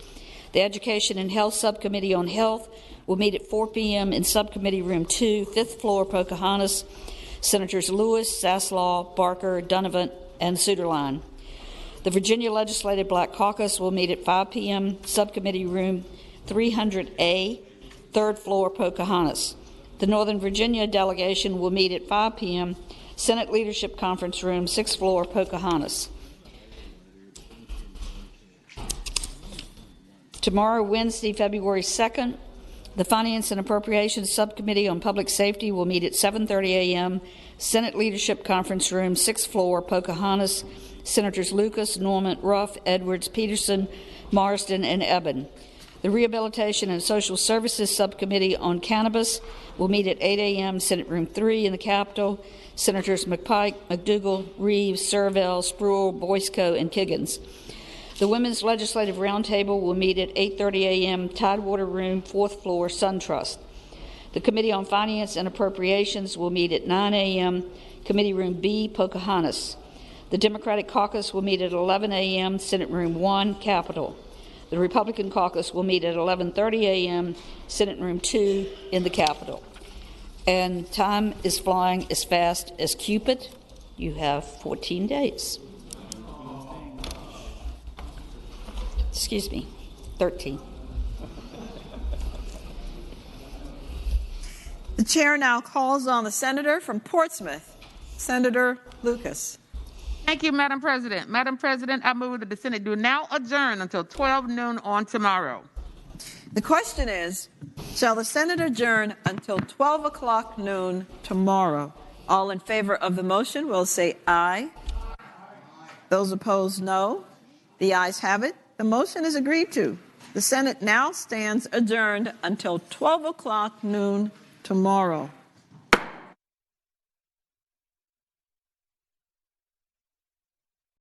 The Education and Health Subcommittee on Health will meet at 4 p.m. in Subcommittee Room 2, 5th floor, Pocahontas. Senators Lewis, Saslaw, Barker, Donovan, and Suderline. The Virginia Legislative Black Caucus will meet at 5 p.m. Subcommittee Room 300A, 3rd floor, Pocahontas. The Northern Virginia delegation will meet at 5 p.m. Senate Leadership Conference Room, 6th floor, Pocahontas. Tomorrow, Wednesday, February 2nd, the Finance and Appropriations Subcommittee on Public Safety will meet at 7:30 a.m. Senate Leadership Conference Room, 6th floor, Pocahontas. Senators Lucas, Norman, Ruff, Edwards, Peterson, Marsden, and Eben. The Rehabilitation and Social Services Subcommittee on Cannabis will meet at 8 a.m. Senate Room 3 in the Capitol. Senators McPike, McDougall, Reeves, Servell, Spruill, Boysko, and Kiggins. The Women's Legislative Roundtable will meet at 8:30 a.m. Tidewater Room, 4th floor, SunTrust. The Committee on Finance and Appropriations will meet at 9 a.m. Committee Room B, Pocahontas. The Democratic Caucus will meet at 11 a.m. Senate Room 1, Capitol. The Republican Caucus will meet at 11:30 a.m. Senate Room 2 in the Capitol. And time is flying as fast as Cupid. You have 14 days. Excuse me, 13. The chair now calls on the senator from Portsmouth, Senator Lucas. Thank you, Madam President. Madam President, I move that the Senate do now adjourn until 12 noon on tomorrow. The question is, shall the Senate adjourn until 12 o'clock noon tomorrow? All in favor of the motion will say aye. Those opposed, no. The ayes have it. The motion is agreed to. The Senate now stands adjourned until 12 o'clock noon tomorrow.